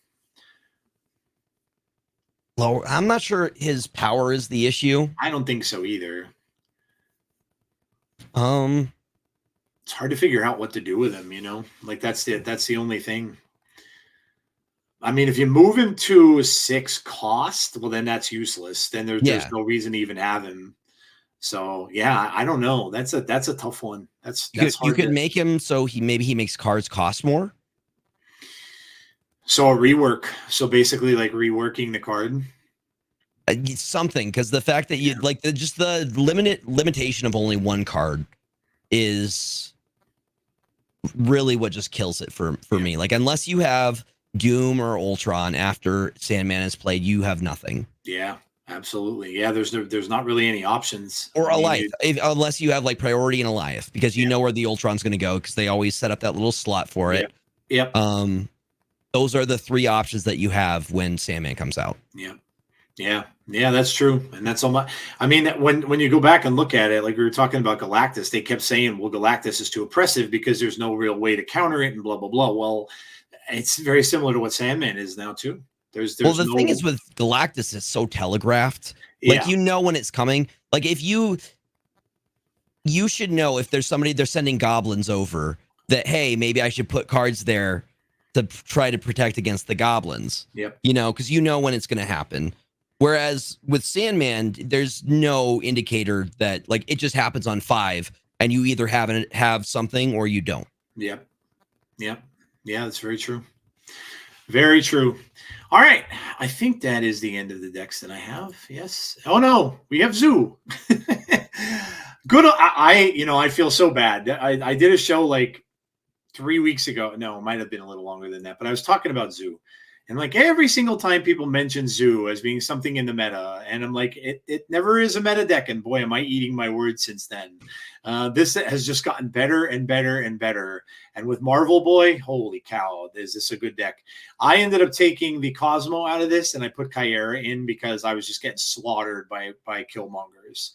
lower. I'm not sure his power is the issue. I don't think so either. Um, It's hard to figure out what to do with him, Like that's the only thing. I mean, if you move him to 6 cost, well, then that's useless. Then there's yeah, no reason to even have him. So yeah, I don't know. That's a tough one. That's you hard could to. make him so he makes cards cost more. So a rework. So basically, like reworking the card. Something, because the fact that you Yeah. like just the limitation of only one card is really what just kills it for Yeah. me. Like, unless you have Doom or Ultron after Sandman is played, you have nothing. Yeah, absolutely. Yeah, there's not really any options. Or I mean, Alioth, unless you have like priority in Alioth, because you yeah, know where the Ultron's going to go, because they always set up that little slot for yeah, it. yep, Those are the 3 options that you have when Sandman comes out. yeah, yeah. That's true, and that's all my. I mean, when you go back and look at it, like we were talking about Galactus, they kept saying, "Well, Galactus is too oppressive because there's no real way to counter it," and blah blah blah. Well, it's very similar to what Sandman is now too. Well, There's the thing is no. with Galactus, it's so telegraphed. Like, Yeah, you know when it's coming. Like, if you should know if there's somebody they're sending goblins over, that, hey, maybe I should put cards there to try to protect against the goblins. yep, Because you know when it's going to happen. Whereas with Sandman, there's no indicator that, like, it just happens on 5, and you either have something or you don't. yep, yep, yeah. That's very true. Very true. All right. I think that is the end of the decks that I have. Yes. Oh no, we have Zoo. Good. I feel so bad. I did a show like 3 weeks ago. No, it might have been a little longer than that, but I was talking about Zoo. And like every single time people mention Zoo as being something in the meta, and I'm like, it never is a meta deck. And boy, am I eating my words since then. This has just gotten better and better and better. And with Marvel Boy, holy cow, is this a good deck? I ended up taking the Cosmo out of this, and I put Kyera in because I was just getting slaughtered by Killmongers.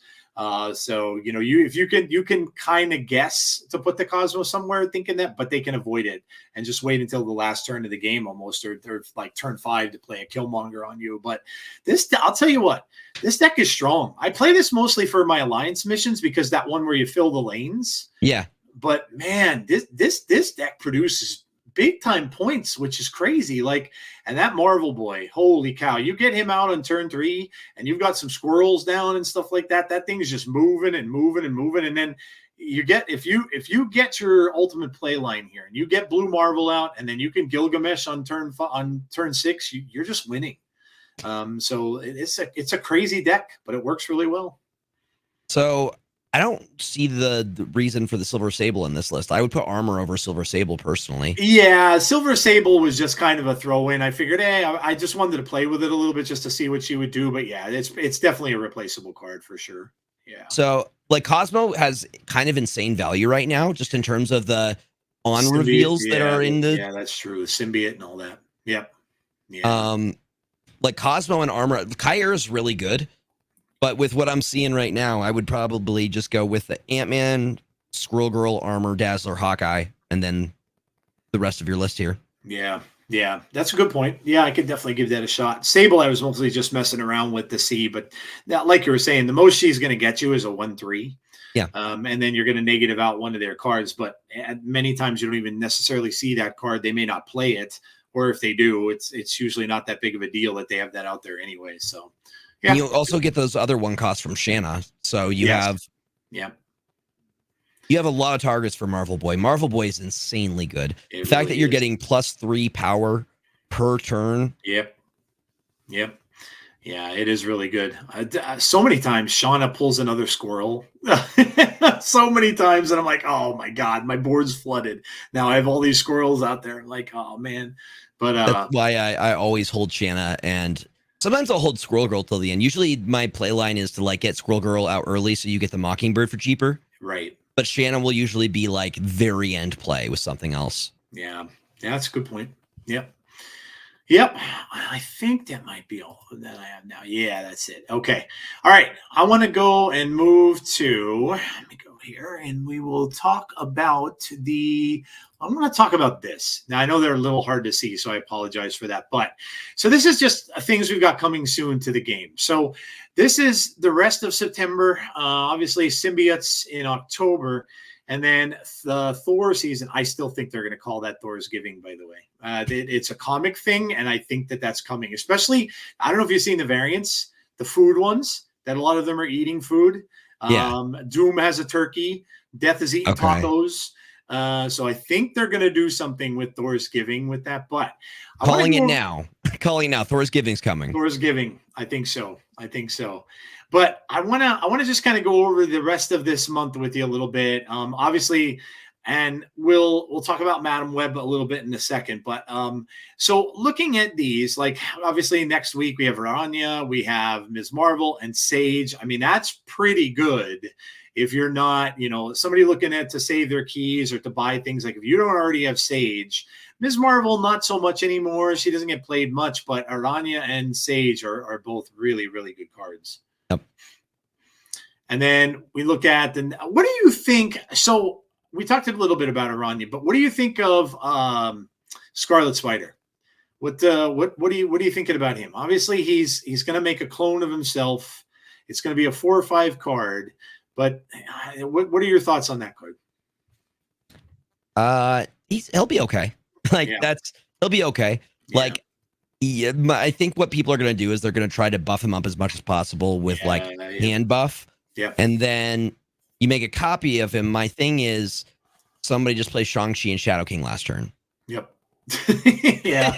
So if you can kind of guess to put the Cosmo somewhere, thinking that, but they can avoid it and just wait until the last turn of the game, almost, or like turn 5 to play a Killmonger on you. But I'll tell you what, this deck is strong. I play this mostly for my alliance missions because that one where you fill the lanes. Yeah. But man, this deck produces big time points, which is crazy. Like, and that Marvel Boy, holy cow, you get him out on turn 3 and you've got some squirrels down and stuff like that. That thing is just moving and moving and moving. And then you get, if you get your ultimate play line here and you get Blue Marvel out, and then you can Gilgamesh on turn 6, you're just winning. So it's a crazy deck, but it works really well. So I don't see the reason for the Silver Sable in this list. I would put Armor over Silver Sable personally. Yeah, Silver Sable was just kind of a throw-in. I figured, hey, I just wanted to play with it a little bit just to see what she would do. But yeah, it's definitely a replaceable card for sure. Yeah. So, like, Cosmo has kind of insane value right now, just in terms of the on Symbiote, reveals that are in the. Yeah, that's true. The symbiote and all that. Yep. Yeah. Like Cosmo and Armor, Kyra is really good. But with what I'm seeing right now, I would probably just go with the Ant-Man, Squirrel Girl, Armor, Dazzler, Hawkeye, and then the rest of your list here. Yeah. Yeah, that's a good point. Yeah, I could definitely give that a shot. Sable, I was mostly just messing around with to see, but now, like you were saying, the most she's going to get you is a 1/3. Yeah. And then you're going to negative out one of their cards, but many times you don't even necessarily see that card. They may not play it, or if they do, it's usually not that big of a deal that they have that out there anyway. So, yeah. And you also get those other 1 costs from Shanna. So you have. Yeah. You have a lot of targets for Marvel Boy. Marvel Boy is insanely good. It The fact really that you're is. getting +3 power per turn. Yep. Yeah, it is really good. So many times Shauna pulls another squirrel. So many times, and I'm like, oh my god, my board's flooded. Now I have all these squirrels out there. I'm like, oh man. But That's why I always hold Shanna, and sometimes I'll hold Squirrel Girl till the end. Usually my play line is to like get Squirrel Girl out early so you get the Mockingbird for cheaper. right. But Shanna will usually be like very end play with something else. Yeah, that's a good point. Yep. Yep. I think that might be all that I have now. Yeah, that's it. Okay. All right. I want to go and move to, let me go here and we will talk about I'm going to talk about this. Now, I know they're a little hard to see, so I apologize for that. But so this is just things we've got coming soon to the game. So this is the rest of September. Obviously, Symbiotes in October. And then the Thor season, I still think they're going to call that Thor's Giving, by the way. It's a comic thing, and I think that that's coming. Especially, I don't know if you've seen the variants, the food ones, that a lot of them are eating food. Yeah. Doom has a turkey. Death is eating Okay. tacos. So I think they're going to do something with Thor's Giving with that. But I want to Calling it go now. Calling it now. Thor's Giving's coming. Thor's Giving. I think so. I think so. But I wanna just kind of go over the rest of this month with you a little bit. Obviously, and we'll talk about Madam Web a little bit in a second. But so looking at these, like obviously next week we have Rania, we have Ms. Marvel and Sage. I mean, that's pretty good. If you're not, somebody looking at to save their keys or to buy things, like if you don't already have Sage, Ms. Marvel, not so much anymore. She doesn't get played much, but Aranya and Sage are both really, really good cards. Yep. And then we look at what do you think? So we talked a little bit about Aranya, but what do you think of Scarlet Spider? What are you thinking about him? Obviously, he's going to make a clone of himself. It's going to be a 4 or 5 card. But what are your thoughts on that card? He'll be okay. Like Yeah. he'll be okay. Yeah. Like I think what people are going to do is they're going to try to buff him up as much as possible with like hand buff. Yeah. And then you make a copy of him. My thing is somebody just plays Shang-Chi and Shadow King last turn. Yep. Yeah.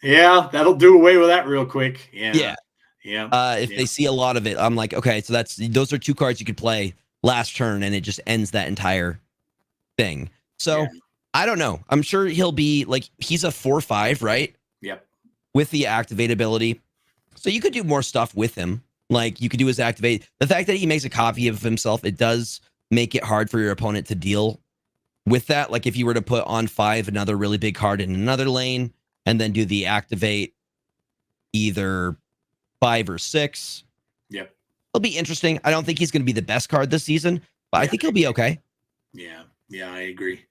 Yeah. That'll do away with that real quick. Yeah. Yeah. Yeah. If they see a lot of it, I'm like, okay, so those are 2 cards you could play last turn, and it just ends that entire thing. So Yeah. I don't know. I'm sure he'll be like, he's a 4/5, right? Yep. With the activate ability. So you could do more stuff with him. Like you could do his activate. The fact that he makes a copy of himself, it does make it hard for your opponent to deal with that. Like if you were to put on 5 another really big card in another lane and then do the activate either 5 or 6. Yep. It'll be interesting. I don't think he's going to be the best card this season, but I think he'll be okay. Yeah. Yeah, I agree.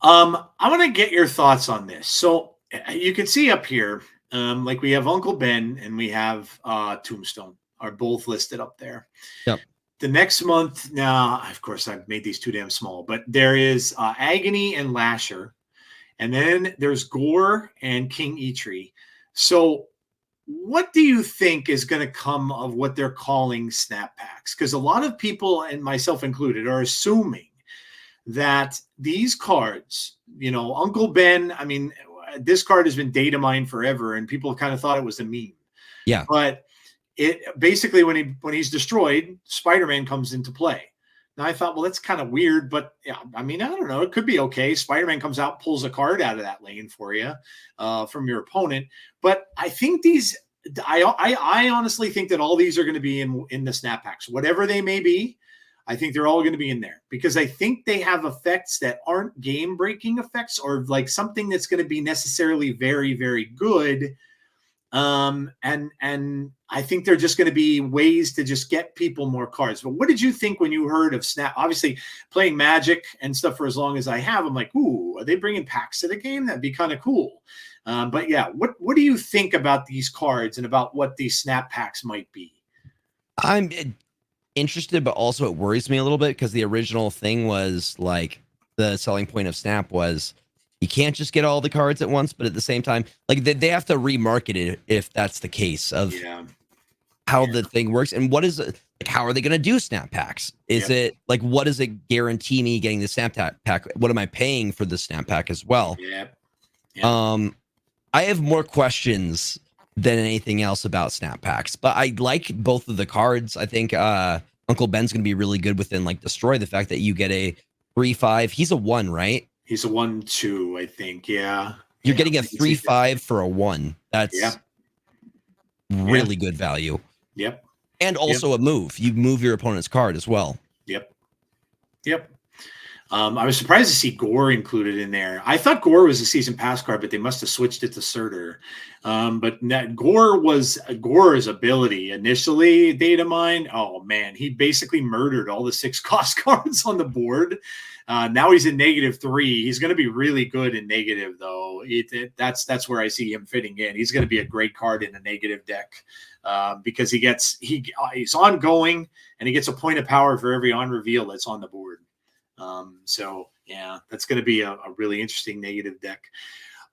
I want to get your thoughts on this. So you can see up here, like we have Uncle Ben and we have Tombstone are both listed up there. Yep. The next month, now, of course, I've made these too damn small, but there is Agony and Lasher, and then there's Gore and King Eitri. So what do you think is going to come of what they're calling snap packs? Because a lot of people, and myself included, are assuming that these cards, Uncle Ben, I mean, this card has been data mined forever, and people kind of thought it was a meme. Yeah. But it basically, when he's destroyed, Spider-Man comes into play. Now I thought, well, that's kind of weird, but yeah, I mean, I don't know. It could be okay. Spider-Man comes out, pulls a card out of that lane for you from your opponent. But I think I honestly think that all these are going to be in the snap packs, whatever they may be. I think they're all going to be in there because I think they have effects that aren't game breaking effects or like something that's going to be necessarily very, very good. And I think they're just going to be ways to just get people more cards. But what did you think when you heard of Snap? Obviously, playing Magic and stuff for as long as I have, I'm like, ooh, are they bringing packs to the game? That'd be kind of cool. But yeah, what do you think about these cards and about what these Snap packs might be? I'm interested, but also it worries me a little bit because the original thing was like the selling point of Snap was you can't just get all the cards at once, but at the same time, like they have to remarket it if that's the case of how the thing works and what is it, like how are they going to do snap packs? Is it like what does it guarantee me getting the snap pack? What am I paying for the snap pack as well? I have more questions than anything else about snap packs, but I like both of the cards. I think Uncle Ben's going to be really good within like Destroy. The fact that you get a 3/5, he's a 1, right? He's a 1/2, I think. Yeah. You're getting a 3/5 for a 1. That's really good value. Yep. And also a move. You move your opponent's card as well. Yep. I was surprised to see Gore included in there. I thought Gore was a season pass card, but they must have switched it to Surtur. But Gore was Gore's ability initially, data mine. Oh man, he basically murdered all the 6 cost cards on the board. Now he's in -3. He's going to be really good in negative, though. That's where I see him fitting in. He's going to be a great card in a negative deck because he's ongoing and he gets a point of power for every on reveal that's on the board. So yeah, that's going to be a really interesting negative deck.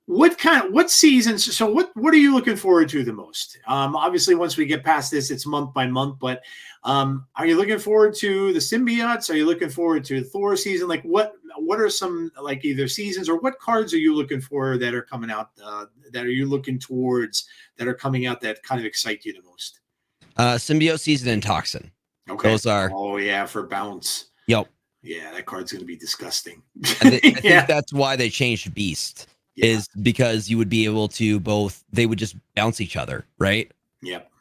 What seasons? So what are you looking forward to the most? Obviously once we get past this, it's month by month, but are you looking forward to the symbiotes? Are you looking forward to Thor season? Like what are some like either seasons or what cards are you looking for that are coming out that are you looking towards that are coming out that kind of excite you the most? Symbiote season and Toxin. Okay. Those are. Oh yeah, for bounce. Yep. Yeah, that card's going to be disgusting. I think that's why they changed Beast, is because you would be able to they would just bounce each other, right? Yep.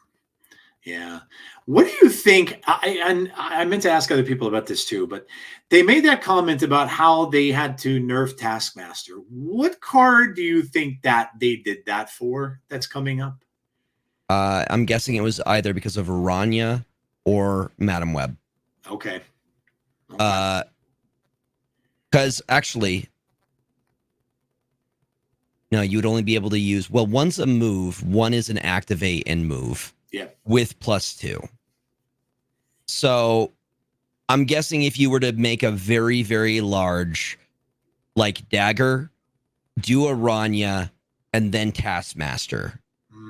Yeah. What do you think? I meant to ask other people about this too, but they made that comment about how they had to nerf Taskmaster. What card do you think that they did that for that's coming up? I'm guessing it was either because of Aranya or Madam Web. Okay. Because actually, no, you would only be able to use, well, one's a move, one is an activate and move. Yeah. With +2. So I'm guessing if you were to make a very, very large, like dagger, do Aranya, and then Taskmaster.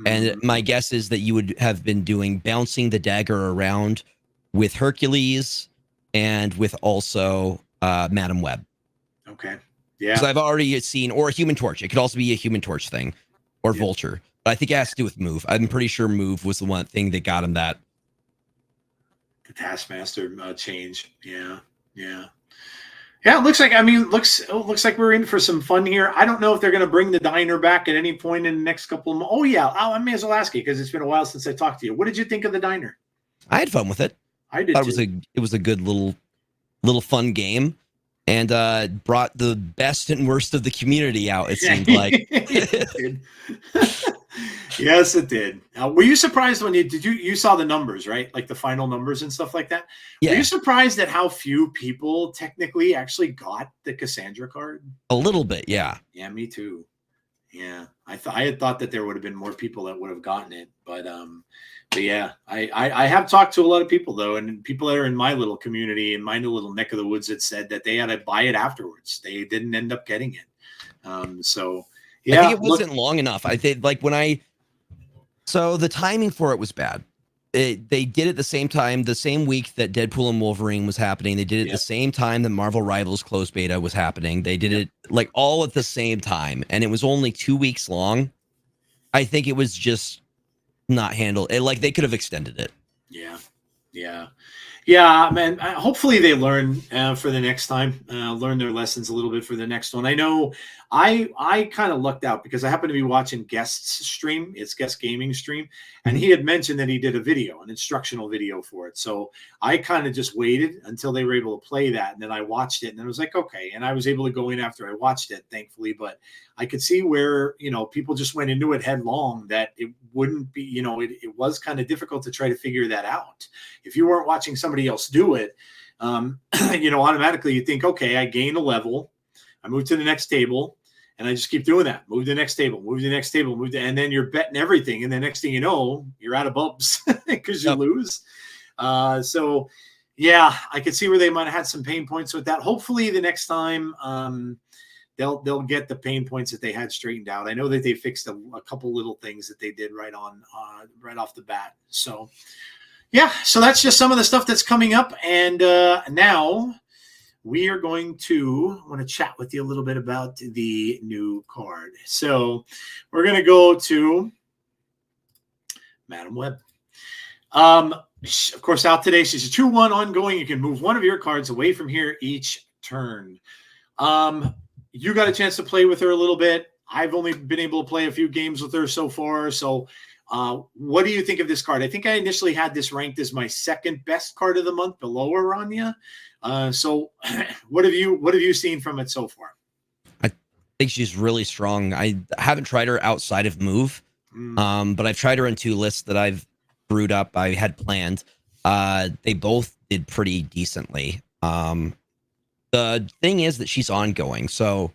And my guess is that you would have been doing bouncing the dagger around with Hercules and with also Madam Web. Okay. Yeah. So I've already seen, or a Human Torch. It could also be a Human Torch thing, or Vulture. But I think it has to do with move. I'm pretty sure move was the one thing that got him that. The Taskmaster change. Yeah. Yeah. Yeah, it looks like, looks like we're in for some fun here. I don't know if they're going to bring the diner back at any point in the next couple of months. Oh, yeah. I may as well ask you because it's been a while since I talked to you. What did you think of the diner? I had fun with it. I did. It was a good little fun game, and brought the best and worst of the community out. It seemed like. It did. Yes, it did. Were you surprised when you saw the numbers, right? Like the final numbers and stuff like that? Yeah. Were you surprised at how few people technically actually got the Cassandra card? A little bit, yeah. Yeah, me too. Yeah, I had thought that there would have been more people that would have gotten it, but yeah, I have talked to a lot of people though, and people that are in my little community, in my little neck of the woods, that said that they had to buy it afterwards. They didn't end up getting it. So yeah, I think it wasn't long enough. I think like so the timing for it was bad. They did it the same time, the same week that Deadpool and Wolverine was happening. They did it the same time that Marvel Rivals closed beta was happening. They did it like all at the same time, and it was only 2 weeks long. I think it was just not handled. Like they could have extended it. Yeah, man. Hopefully they learn for the next time, learn their lessons a little bit for the next one. I know I kind of lucked out because I happened to be watching Guest's stream. It's Guest Gaming stream. And he had mentioned that he did a video, an instructional video for it. So I kind of just waited until they were able to play that. And then I watched it and I was like, okay. And I was able to go in after I watched it, thankfully. But I could see where, people just went into it headlong, that it wouldn't be, it was kind of difficult to try to figure that out. If you weren't watching somebody else do it, automatically you think, okay, I gain a level, I move to the next table, and I just keep doing that. Move to the next table, move to the next table, and then you're betting everything. And the next thing you know, you're out of bumps because you lose. So yeah, I could see where they might have had some pain points with that. Hopefully the next time, they'll get the pain points that they had straightened out. I know that they fixed a couple little things that they did right off the bat. So yeah, so that's just some of the stuff that's coming up. And now we are going to want to chat with you a little bit about the new card. So we're going to go to Madam Web. Of course, out today, she's a 2/1 ongoing. You can move one of your cards away from here each turn. You got a chance to play with her a little bit. I've only been able to play a few games with her so far. So What do you think of this card? I think I initially had this ranked as my second best card of the month, below Aranya. So what have you seen from it so far? I think she's really strong. I haven't tried her outside of move, but I've tried her in 2 lists that I've brewed up. I had planned. They both did pretty decently. The thing is that she's ongoing, so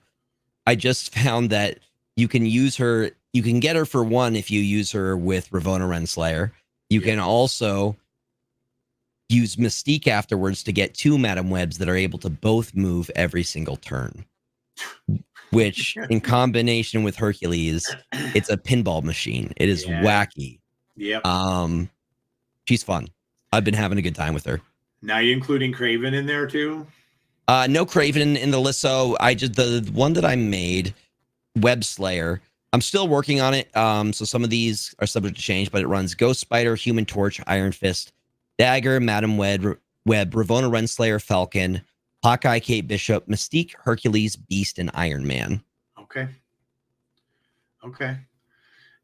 I just found that you can use her. You can get her for 1 if you use her with Ravonna Renslayer. You can also use Mystique afterwards to get 2 Madam Webs that are able to both move every single turn. Which, in combination with Hercules, it's a pinball machine. It is wacky. Yep. She's fun. I've been having a good time with her. Now you including Craven in there too? No Craven in the list. So the one that I made, Web Slayer. I'm still working on it. So some of these are subject to change, but it runs Ghost Spider, Human Torch, Iron Fist, Dagger, Madam Web, Ravonna Renslayer, Falcon, Hawkeye, Kate Bishop, Mystique, Hercules, Beast, and Iron Man. Okay.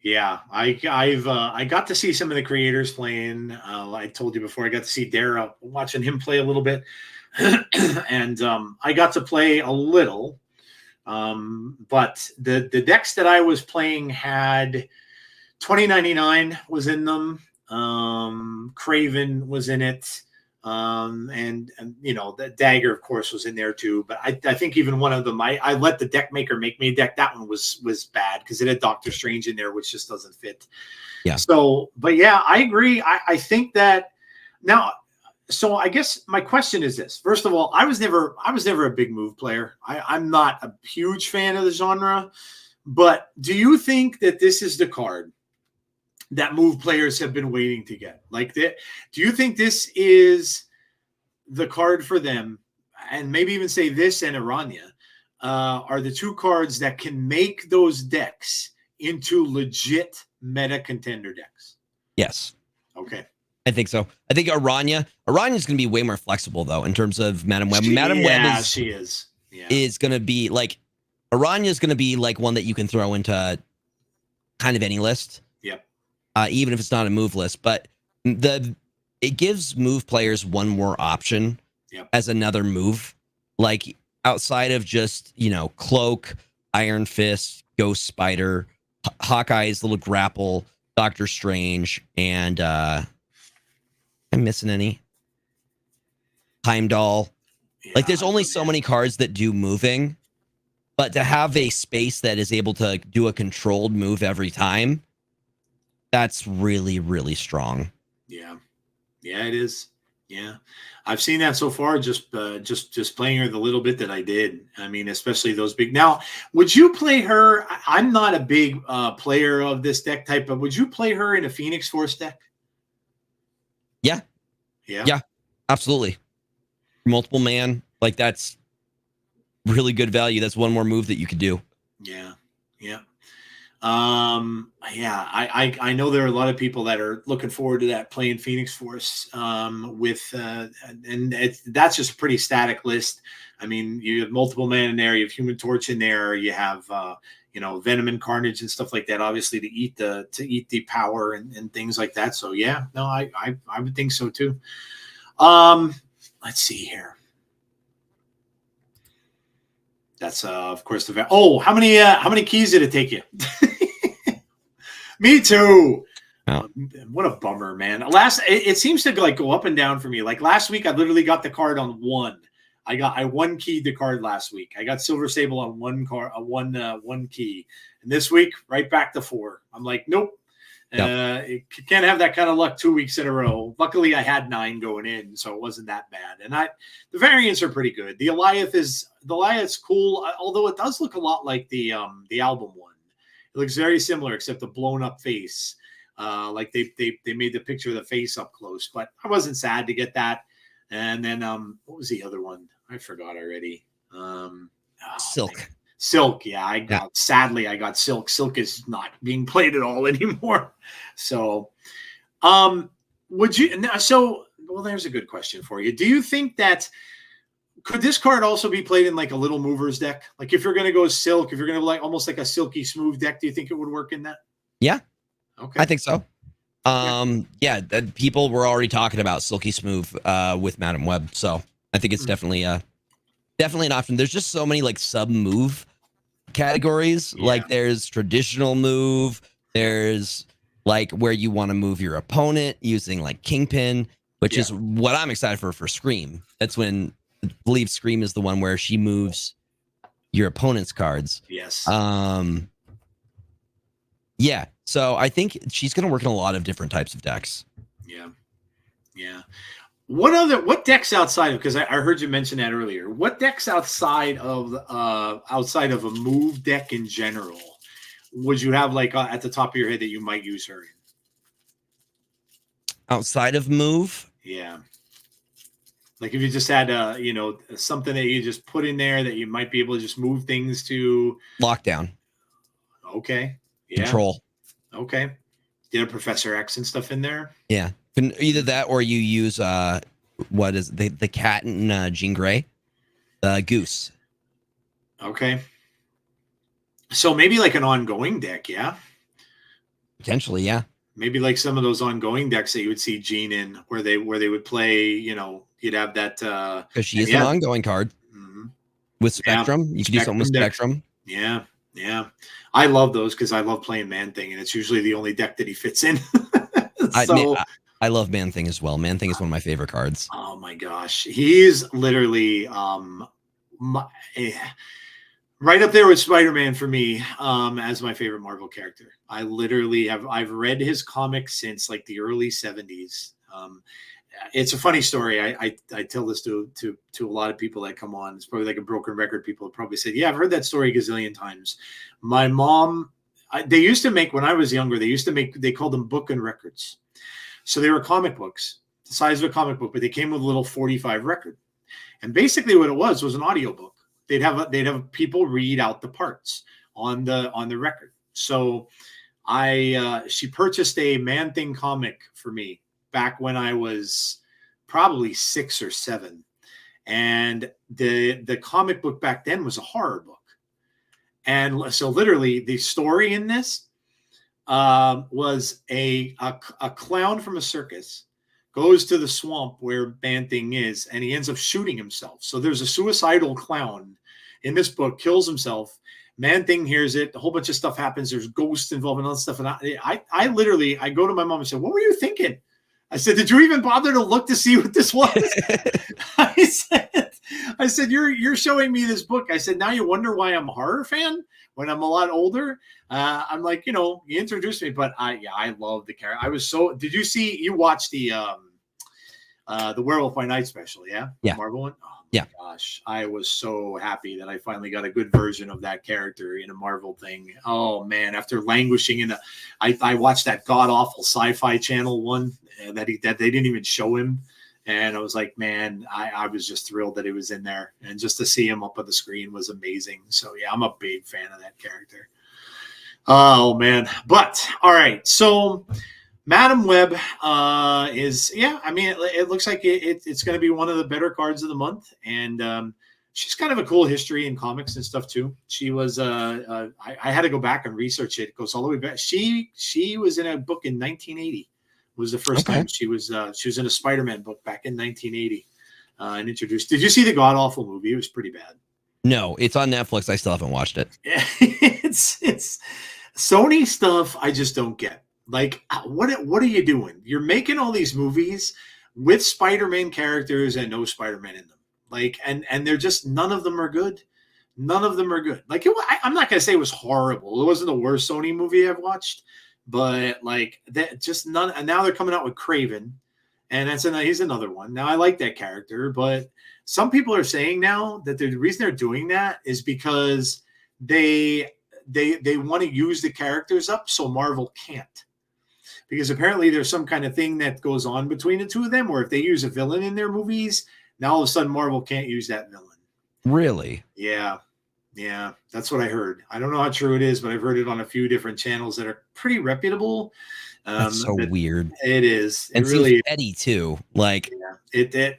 Yeah, I got to see some of the creators playing. I told you before, I got to see Dara, watching him play a little bit, and I got to play a little. But the decks that I was playing had 2099 was in them. Craven was in it. And the Dagger, of course, was in there too. But I think even one of them, I let the deck maker make me a deck. That one was bad because it had Doctor Strange in there, which just doesn't fit. Yeah. So, but yeah, I agree. I think that now. So I guess my question is this. First of all, I was never a big move player. I'm not a huge fan of the genre. But do you think that this is the card that move players have been waiting to get? Like that? Do you think this is the card for them? And maybe even say this and Aranya are the 2 cards that can make those decks into legit meta contender decks? Yes. Okay. I think so. I think Aranya's going to be way more flexible though in terms of Madam Web. Madam Web is going to be like Aranya's going to be like one that you can throw into kind of any list. Yep. Even if it's not a move list, but it gives move players one more option as another move, like outside of just Cloak, Iron Fist, Ghost Spider, Hawkeye's little grapple, Doctor Strange, and I'm missing any. Heimdall. Like there's only so many cards that do moving, but to have a space that is able to do a controlled move every time, that's really, really strong. Yeah, it is. Yeah, I've seen that so far. Just playing her the little bit that I did. I mean, especially those big. Now, would you play her? I'm not a big player of this deck type, but would you play her in a Phoenix Force deck? Yeah, absolutely. Multiple man, like that's really good value. That's one more move that you could do. Yeah. I know there are a lot of people that are looking forward to that playing Phoenix Force that's just a pretty static list. I mean, you have multiple man in there, you have Human Torch in there, you have Venom and Carnage and stuff like that, obviously to eat the power and things like that. So yeah, no, I would think so too. Let's see here. That's of course the how many keys did it take you? Me too. Oh. What a bummer, man. It seems to like go up and down for me. Like last week, I literally got the card on 1. I 1 keyed the card last week. I got Silver Sable on 1 card, one key, and this week right back to 4. I'm like, nope. You can't have that kind of luck 2 weeks in a row. Luckily, I had 9 going in, so it wasn't that bad. And the variants are pretty good. The Goliath's cool, although it does look a lot like the album one. It looks very similar, except the blown up face. Like they made the picture of the face up close. But I wasn't sad to get that. And then what was the other one? I forgot already. Silk. Man. Silk, yeah. Sadly, I got Silk. Silk is not being played at all anymore. So, would you? So, well, there's a good question for you. Do you think that could this card also be played in like a little movers deck? Like if you're going to go Silk, if you're going to like almost like a silky smooth deck, do you think it would work in that? Yeah, Okay. I think so. Yeah, people were already talking about Silky Smooth with Madam Web, so I think it's definitely an option. There's just so many like sub move categories. Yeah. Like there's traditional move, there's like where you want to move your opponent using like Kingpin, which is what I'm excited for Scream. That's when I believe Scream is the one where she moves your opponent's cards. Yes. Yeah. So I think she's going to work in a lot of different types of decks. Yeah. Yeah. What decks outside of, because I heard you mention that earlier. What decks outside of a move deck in general would you have like at the top of your head that you might use her in? Outside of move? Yeah. Like if you just had something that you just put in there that you might be able to just move things to. Lockdown. Okay. Yeah. Control. Okay. Did a Professor X and stuff in there? Yeah. Either that or you use what is the cat in Jean Grey? Goose. Okay. So maybe like an ongoing deck, yeah? Potentially, yeah. Maybe like some of those ongoing decks that you would see Jean in, where they would play, you'd have that because she is an ongoing card. Mm-hmm. With Spectrum. You can do something with Spectrum. Yeah. Yeah. I love those because I love playing Man Thing, and it's usually the only deck that he fits in. I love Man Thing as well. Man Thing is one of my favorite cards. Oh my gosh. He's literally right up there with Spider-Man for me as my favorite Marvel character. I've read his comics since like the early 70s. It's a funny story. I tell this to a lot of people that come on. It's probably like a broken record. People have probably said, yeah, I've heard that story a gazillion times. My mom, they used to make, when I was younger, they called them book and records. So they were comic books, the size of a comic book, but they came with a little 45 record. And basically what it was an audiobook. They'd have people read out the parts on the record. So she purchased a Man Thing comic for me back when I was probably 6 or 7. And the comic book back then was a horror book. And so literally the story in this was a clown from a circus goes to the swamp where Man Thing is, and he ends up shooting himself. So there's a suicidal clown in this book, kills himself. Man Thing hears it. A whole bunch of stuff happens. There's ghosts involved and all that stuff. And I literally go to my mom and said, what were you thinking? I said, did you even bother to look to see what this was? I said, you're showing me this book. I said, now you wonder why I'm a horror fan when I'm a lot older. I'm like, you introduced me, but I love the character. I was did you watch the Werewolf by Night special? Yeah. Yeah. Marvel one. Oh, yeah. Gosh, I was so happy that I finally got a good version of that character in a Marvel thing. Oh man, after languishing in I watched that god awful Sci-Fi Channel one that they didn't even show him. And I was like, man, I was just thrilled that he was in there. And just to see him up on the screen was amazing. So, yeah, I'm a big fan of that character. Oh, man. But, all right. So, Madam Web it looks like it's going to be one of the better cards of the month. And she's kind of a cool history in comics and stuff, too. She was, I had to go back and research it. It goes all the way back. She was in a book in 1980. Was the first time she was in a Spider-Man book back in 1980 and introduced. Did you see the god awful movie? It was pretty bad. No, it's on Netflix. I still haven't watched it. It's Sony stuff. I just don't get. Like, what are you doing? You're making all these movies with Spider-Man characters and no Spider-Man in them. Like, and they're just, none of them are good. None of them are good. Like, I'm not gonna say it was horrible. It wasn't the worst Sony movie I've watched. But like that, just none. And now they're coming out with Craven, and he's another one. Now I like that character, but some people are saying now that the reason they're doing that is because they want to use the characters up so Marvel can't. Because apparently there's some kind of thing that goes on between the two of them, where if they use a villain in their movies, now all of a sudden Marvel can't use that villain. Really? Yeah. Yeah, that's what I heard. I don't know how true it is, but I've heard it on a few different channels that are pretty reputable. That's so weird. It is. It really petty too. Like, yeah,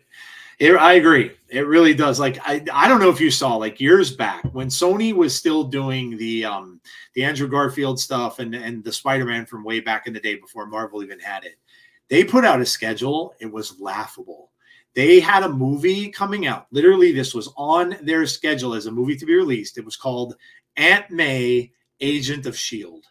I agree. It really does. Like I don't know if you saw like years back when Sony was still doing the Andrew Garfield stuff and the Spider-Man from way back in the day before Marvel even had it. They put out a schedule. It was laughable. They had a movie coming out. Literally, this was on their schedule as a movie to be released. It was called Aunt May, Agent of Shield.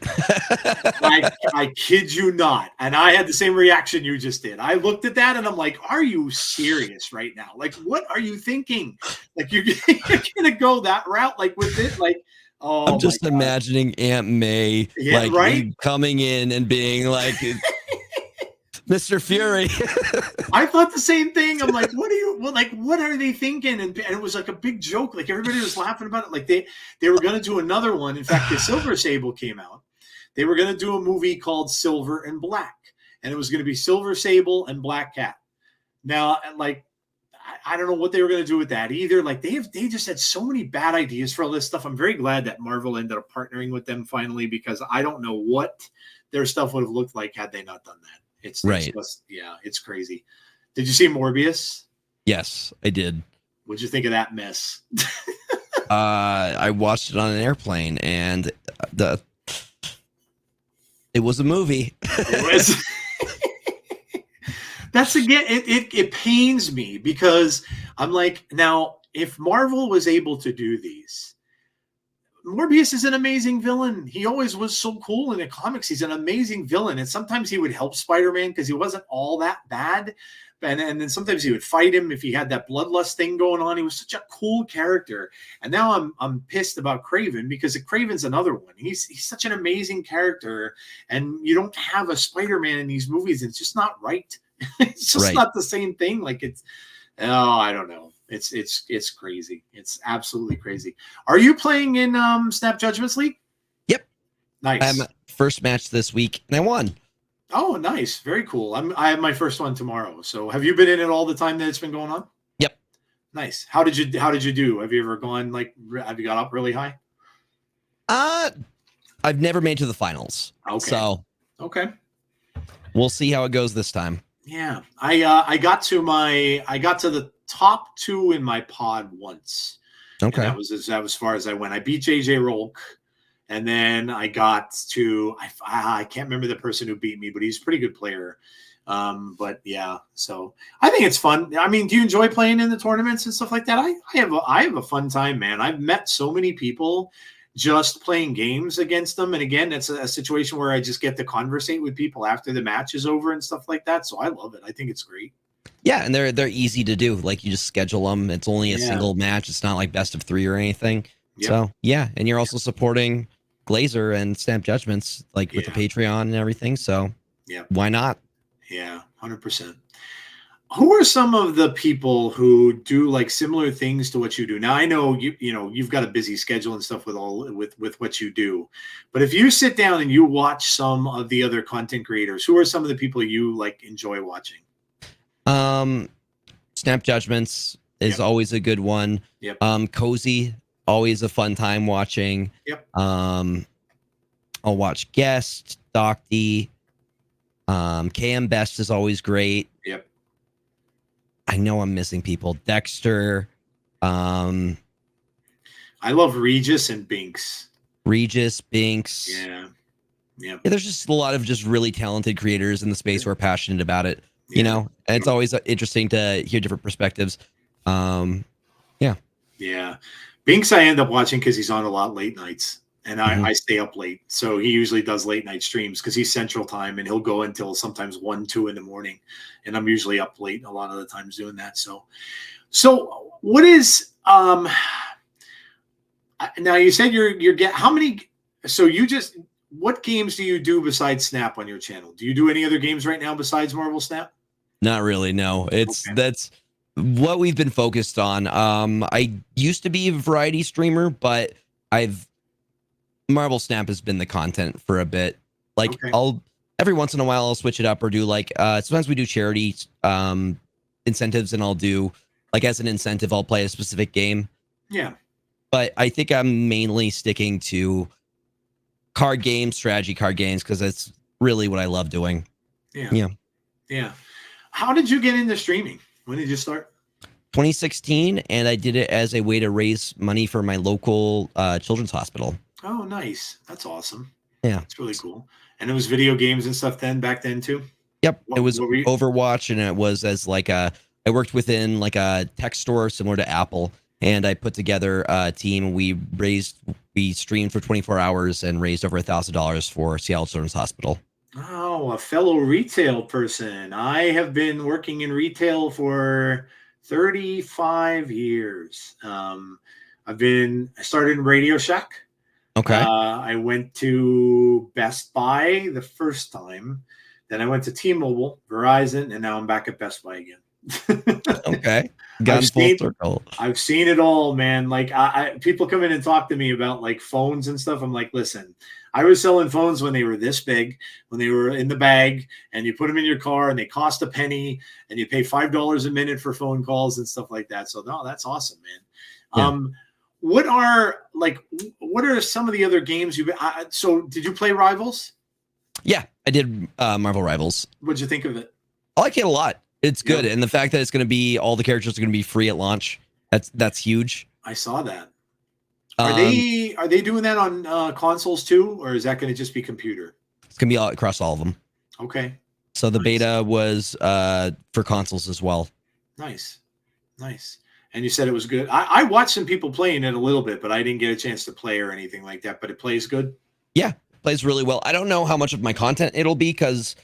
I kid you not. And I had the same reaction you just did. I looked at that and I'm like, are you serious right now? Like, what are you thinking? Like, you're going to go that route? Like, with it? Like, oh, I'm just my God. imagining Aunt May Yeah, right? coming in and being like, Mr. Fury. I thought the same thing. I'm like, what are they thinking? And it was like a big joke. Like, everybody was laughing about it. Like, they were going to do another one. In fact, the Silver Sable came out. They were going to do a movie called Silver and Black, and it was going to be Silver Sable and Black Cat. Now, like, I don't know what they were going to do with that either. Like, they just had so many bad ideas for all this stuff. I'm very glad that Marvel ended up partnering with them finally, because I don't know what their stuff would have looked like had they not done that. It's just, yeah, it's crazy. Did you see Morbius? Yes, I did. What'd you think of that mess? I watched it on an airplane, and it was a movie. It was. That's again, it pains me because I'm like, now, if Marvel was able to do these, Morbius is an amazing villain. He always was so cool in the comics. He's an amazing villain. And sometimes he would help Spider-Man because he wasn't all that bad. And then sometimes he would fight him if he had that bloodlust thing going on. He was such a cool character. And now I'm pissed about Kraven, because Kraven's another one. He's such an amazing character. And you don't have a Spider-Man in these movies. It's just not right. It's just not the same thing. Like, I don't know. It's crazy. It's absolutely crazy. Are you playing in Snap Judgments League? Yep. Nice. I had first match this week and I won. Oh, nice. Very cool. I have my first one tomorrow. So have you been in it all the time that it's been going on? Yep. Nice. How did you do? Have you ever gone, like, have you got up really high? I've never made to the finals. Okay. So okay. We'll see how it goes this time. Yeah. I got to the top 2 in my pod once. Okay. And that was as far as I went. I beat JJ Rolk. And then I got to, I can't remember the person who beat me, but he's a pretty good player. But yeah, so I think it's fun. I mean, do you enjoy playing in the tournaments and stuff like that? I have a fun time, man. I've met so many people just playing games against them. And again, it's a situation where I just get to conversate with people after the match is over and stuff like that. So I love it. I think it's great. Yeah, and they're easy to do. Like, you just schedule them. It's only a single match. It's not like best of 3 or anything. Yep. So yeah, and you're also supporting Glazer and Snap Judgments, like with the Patreon and everything. So why not? Yeah, 100%. Who are some of the people who do like similar things to what you do? Now, I know you've got a busy schedule and stuff with what you do, but if you sit down and you watch some of the other content creators, who are some of the people you like enjoy watching? Snap Judgments is always a good one. Yep. Cozy, always a fun time watching. Yep. I'll watch Guest, Doc D. KM Best is always great. Yep. I know I'm missing people. Dexter. I love Regis and Binks. Regis, Binks. Yeah. Yeah. There's just a lot of just really talented creators in the space who are passionate about it. You know, and it's always interesting to hear different perspectives. Yeah. Yeah. Binks I end up watching because he's on a lot late nights. And I stay up late. So he usually does late night streams because he's Central Time, and he'll go until sometimes 1, 2 in the morning. And I'm usually up late a lot of the times doing that. So what is now you said you're how many, so what games do you do besides Snap on your channel? Do you do any other games right now besides Marvel Snap? Not really, no. That's what we've been focused on. I used to be a variety streamer, but Marvel Snap has been the content for a bit. Like, I'll every once in a while I'll switch it up or do like sometimes we do charity incentives, and I'll do like as an incentive I'll play a specific game. Yeah. But I think I'm mainly sticking to card games, strategy card games, because that's really what I love doing. Yeah. Yeah. Yeah. How did you get into streaming? When did you start? 2016, and I did it as a way to raise money for my local children's hospital. Oh, nice. That's awesome. Yeah. It's really cool. And it was video games and stuff back then too? Yep. It was What were you? Overwatch, and it was as like I worked within like a tech store similar to Apple, and I put together a team. We streamed for 24 hours and raised over $1,000 for Seattle Children's Hospital. Oh, a fellow retail person. I have been working in retail for 35 years. I started in Radio Shack. Okay. I went to Best Buy the first time. Then I went to T-Mobile, Verizon, and now I'm back at Best Buy again. Okay. Gone full circle. I've seen it all, man. Like people come in and talk to me about like phones and stuff. I'm like, listen, I was selling phones when they were this big, when they were in the bag, and you put them in your car, and they cost a penny, and you pay $5 a minute for phone calls and stuff like that. So no, that's awesome, man. Yeah. What are some of the other games you've been? So did you play Rivals? Yeah, I did Marvel Rivals. What'd you think of it? I like it a lot. It's good, Yeah. and the fact that it's going to be all the characters are going to be free at launch. That's huge. I saw that. Are they doing that on consoles too, or is that going to just be computer? It's going to be across all of them. Okay. So the Nice. beta was for consoles as well. Nice. And you said it was good. I watched some people playing it a little bit, but I didn't get a chance to play or anything like that. But it plays good. Yeah, it plays really well. I don't know how much of my content it'll be because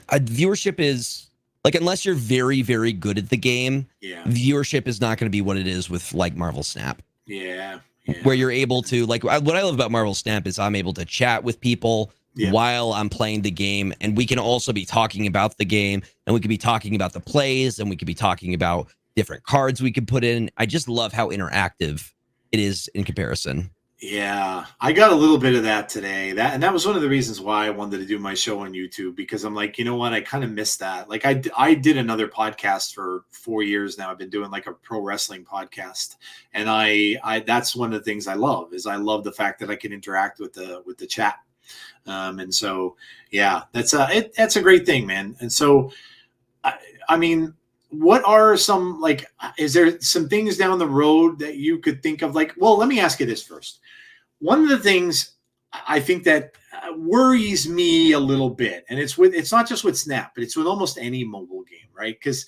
viewership is like, unless you're very, very good at the game, Yeah. viewership is not going to be what it is with like Marvel Snap. Yeah. Where you're able to, like, what I love about Marvel Snap is I'm able to chat with people while I'm playing the game, and we can also be talking about the game, and we could be talking about the plays, and we could be talking about different cards we could put in. I just love how interactive it is in comparison. Yeah, I got a little bit of that today. That was one of the reasons why I wanted to do my show on YouTube, because I'm like, you know what, I kind of missed that. Like I did another podcast for 4 years now. I've been doing like a pro wrestling podcast, and I that's one of the things I love is I love the fact that I can interact with the chat. And so yeah, that's a great thing, man. And so I mean, what are some, like, is there some things down the road that you could think of? Like, well, let me ask you this first. One of the things I think that worries me a little bit, and it's not just with Snap, but it's with almost any mobile game, right? Because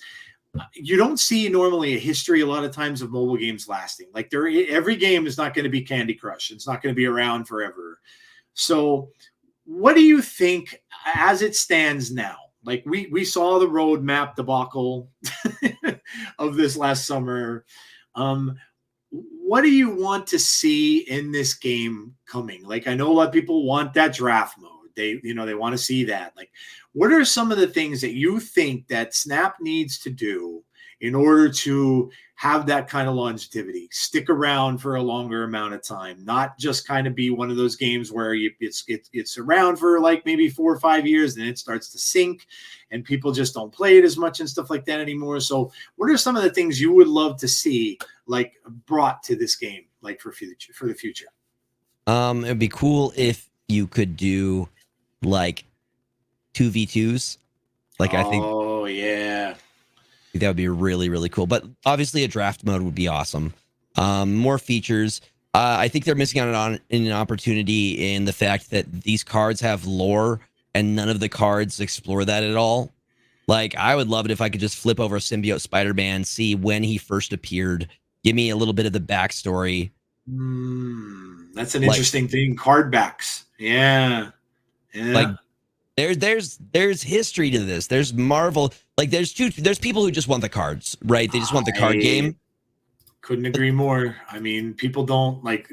you don't see normally a history a lot of times of mobile games lasting. Like every game is not going to be Candy Crush. It's not going to be around forever. So what do you think as it stands now? Like we saw the roadmap debacle of this last summer. What do you want to see in this game coming? Like, I know a lot of people want that draft mode. They want to see that. Like, what are some of the things that you think that Snap needs to do in order to have that kind of longevity, stick around for a longer amount of time, not just kind of be one of those games where it's around for like maybe 4 or 5 years, and it starts to sink and people just don't play it as much and stuff like that anymore. So what are some of the things you would love to see like brought to this game, like for the future? It'd be cool if you could do like 2v2s. Like, I think yeah, that would be really, really cool. But obviously a draft mode would be awesome. More features. I think they're missing out on an opportunity in the fact that these cards have lore and none of the cards explore that at all. Like, I would love it if I could just flip over Symbiote Spider-Man, see when he first appeared, give me a little bit of the backstory. That's an interesting thing. Card backs. Yeah. Like, there's history to this. There's Marvel. Like, there's people who just want the cards, right? They just want the card game. Couldn't agree more. I mean, people don't like.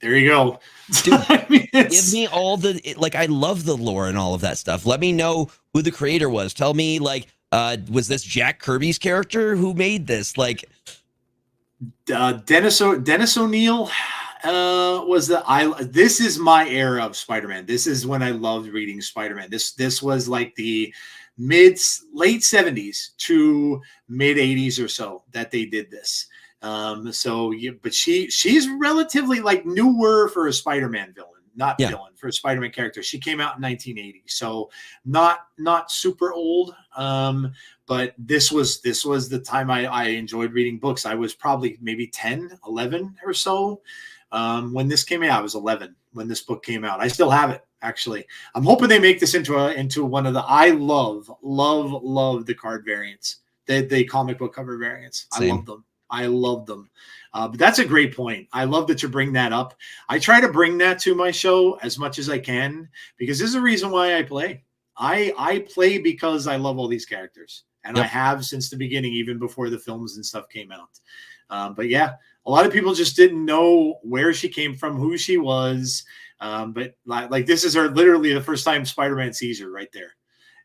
There you go. Dude, I mean, give me all the I love the lore and all of that stuff. Let me know who the creator was. Tell me, like, was this Jack Kirby's character who made this? Like, Dennis O'Neil was this is my era of Spider-Man. This is when I loved reading Spider-Man. This was like the late 70s to mid 80s or so that they did this. But she's relatively like newer for a Spider-Man villain, for a Spider-Man character. She came out in 1980, so not super old. but this was the time I enjoyed reading books. I was probably maybe 10, 11 or so when this came out. I was 11 when this book came out. I still have it, actually. I'm hoping they make this into one of the. I love the card variants, the comic book cover variants. Same. I love them. But that's a great point. I love that you bring that up. I try to bring that to my show as much as I can, because there's a reason why I play. I play because I love all these characters, and I have since the beginning, even before the films and stuff came out. But yeah, a lot of people just didn't know where she came from, who she was. But like this is her literally the first time Spider-Man sees her right there.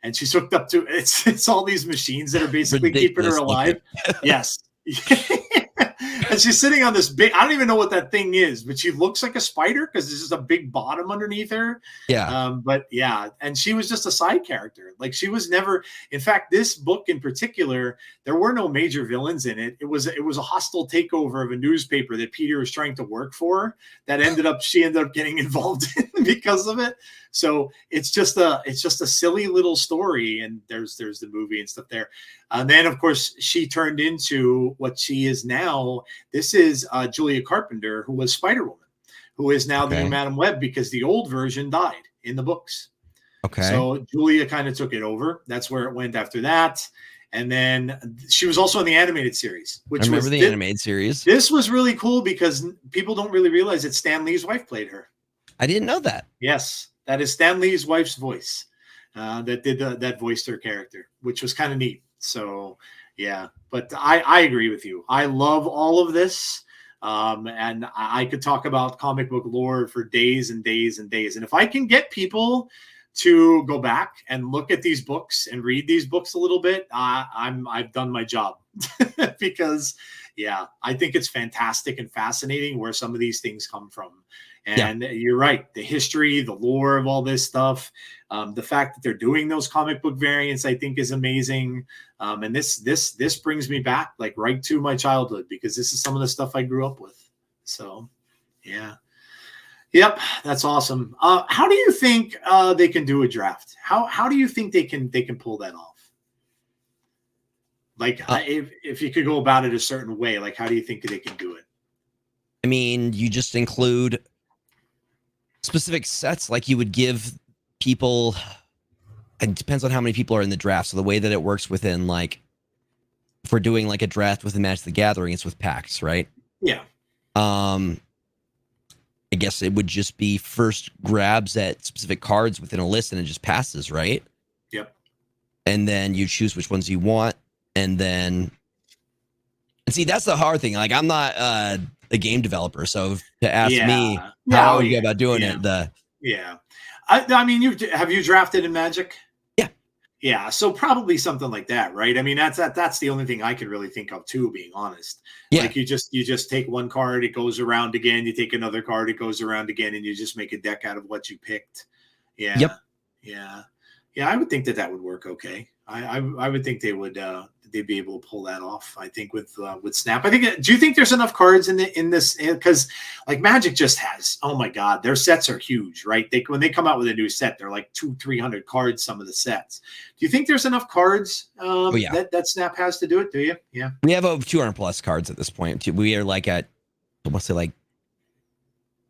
And she's hooked up to it's all these machines that are basically keeping her alive. Yes. And she's sitting on this big, I don't even know what that thing is, but she looks like a spider because there's just a big bottom underneath her. Yeah. But yeah, and she was just a side character. Like she was never, in fact, this book in particular, there were no major villains in it. It was a hostile takeover of a newspaper that Peter was trying to work for that she ended up getting involved in because of it. So it's just a silly little story, and there's the movie and stuff there. And then of course she turned into what she is now. This is Julia Carpenter, who was Spider-Woman, who is now the new Madam Web, because the old version died in the books. Okay. So Julia kind of took it over. That's where it went after that. And then she was also in the animated series, which I remember the animated series. This was really cool because people don't really realize that Stan Lee's wife played her. I didn't know that. Yes, that is Stan Lee's wife's voice that voiced her character, which was kind of neat. So yeah, but I agree with you. I love all of this. And I could talk about comic book lore for days and days and days. And if I can get people to go back and look at these books and read these books a little bit, I've done my job. Because yeah, I think it's fantastic and fascinating where some of these things come from. And you're right, the history, the lore of all this stuff, the fact that they're doing those comic book variants, I think is amazing. And this brings me back like right to my childhood, because this is some of the stuff I grew up with. So yeah. Yep, that's awesome. How do you think they can do a draft? How do you think they can pull that off? Like if you could go about it a certain way, like how do you think they can do it? I mean, you just include specific sets, like you would give people. It depends on how many people are in the draft. So the way that it works within, like, if we're doing like a draft with a Magic the Gathering, it's with packs, right? Yeah. I guess it would just be first grabs at specific cards within a list, and it just passes, right? Yep. And then you choose which ones you want, and see, that's the hard thing. Like, I'm not a game developer, so to ask me how you go about doing it, I mean, have you drafted in Magic? Yeah. Yeah, so probably something like that, right? I mean, that's the only thing I can really think of too, being honest. Yeah. Like you just take one card, it goes around again. You take another card, it goes around again, and you just make a deck out of what you picked. Yeah. Yep. Yeah. I would think that would work okay. I would think they would they'd be able to pull that off. I think with Snap. I think. Do you think there's enough cards in this? Because like Magic just has. Oh my God, their sets are huge, right? When they come out with a new set, they're like 200-300 cards. Some of the sets. Do you think there's enough cards that Snap has to do it? Do you? Yeah. We have over 200 plus cards at this point. We are like at, I want to say, like.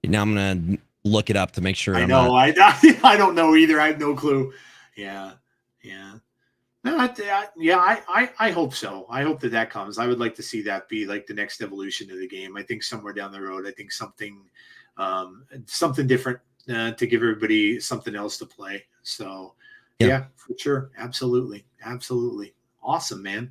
Now I'm gonna look it up to make sure. I don't know either. I have no clue. Yeah. No, I hope so. I hope that comes. I would like to see that be like the next evolution of the game. I think somewhere down the road, I think something different to give everybody something else to play. So yeah, for sure. Absolutely. Awesome, man.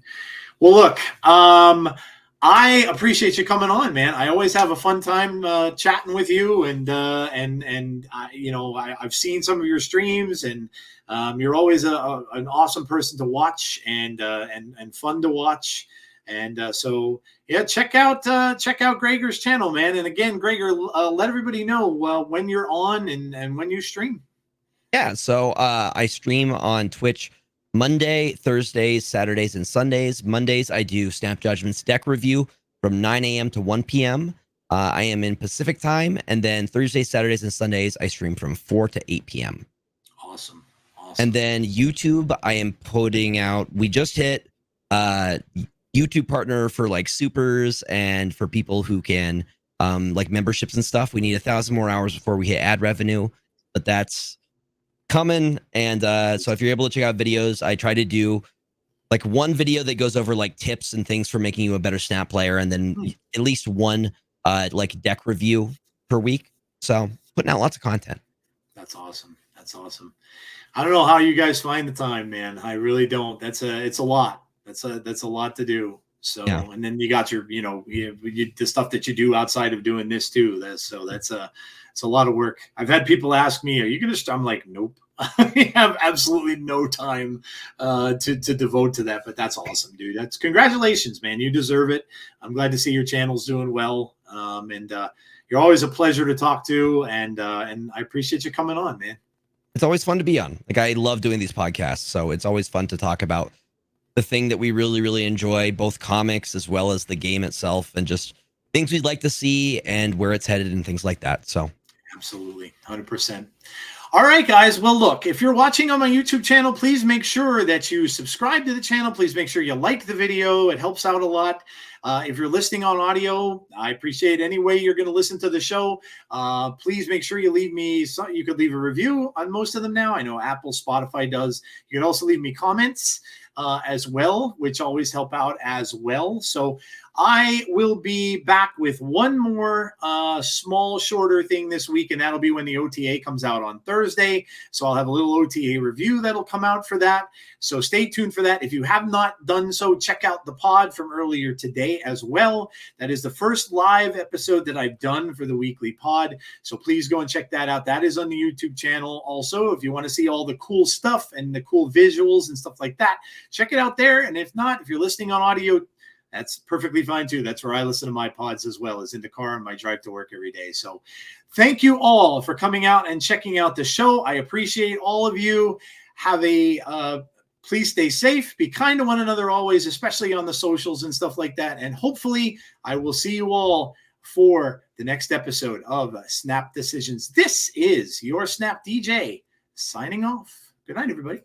Well, look, I appreciate you coming on, man. I always have a fun time chatting with you, and I've seen some of your streams, and you're always an awesome person to watch, and fun to watch. And so yeah, check out Gregor's channel, man. And again, Gregor, let everybody know when you're on and when you stream. Yeah, so I stream on Twitch Monday, Thursdays, Saturdays, and Sundays. Mondays, I do Snap Judgment's deck review from 9 a.m. to 1 p.m. I am in Pacific time. And then Thursdays, Saturdays, and Sundays, I stream from 4 to 8 p.m. Awesome. And then YouTube, I am putting out, we just hit YouTube partner for like supers and for people who can like memberships and stuff. We need 1,000 more hours before we hit ad revenue, but that's coming. And so if you're able to check out videos, I try to do like one video that goes over like tips and things for making you a better Snap player, and then at least one like deck review per week. So putting out lots of content. That's awesome. That's awesome. I don't know how you guys find the time, man. I really don't. It's a lot. That's a lot to do. So, Yeah. And then you got your, the stuff that you do outside of doing this too. It's a lot of work. I've had people ask me, "Are you going to?" I'm like, "Nope." I have absolutely no time to devote to that. But that's awesome, dude. That's congratulations, man. You deserve it. I'm glad to see your channel's doing well. And you're always a pleasure to talk to, and I appreciate you coming on, man. It's always fun to be on. Like, I love doing these podcasts, so it's always fun to talk about the thing that we really, really enjoy, both comics as well as the game itself, and just things we'd like to see and where it's headed and things like that. So absolutely, 100%. All right, guys. Well, look, if you're watching on my YouTube channel, please make sure that you subscribe to the channel. Please make sure you like the video. It helps out a lot. If you're listening on audio, I appreciate any way you're going to listen to the show. Please make sure you leave me, you could leave a review on most of them now. I know Apple, Spotify does. You can also leave me comments as well, which always help out as well. So I will be back with one more small, shorter thing this week, and that'll be when the OTA comes out on Thursday. So I'll have a little OTA review that'll come out for that. So stay tuned for that. If you have not done so, check out the pod from earlier today as well. That is the first live episode that I've done for the weekly pod. So please go and check that out. That is on the YouTube channel also. If you want to see all the cool stuff and the cool visuals and stuff like that, check it out there. And if not, if you're listening on audio, that's perfectly fine too. That's where I listen to my pods as well, as in the car on my drive to work every day. So thank you all for coming out and checking out the show. I appreciate all of you. Have a please stay safe. Be kind to one another always, especially on the socials and stuff like that. And hopefully I will see you all for the next episode of Snap Decisions. This is your Snap DJ signing off. Good night, everybody.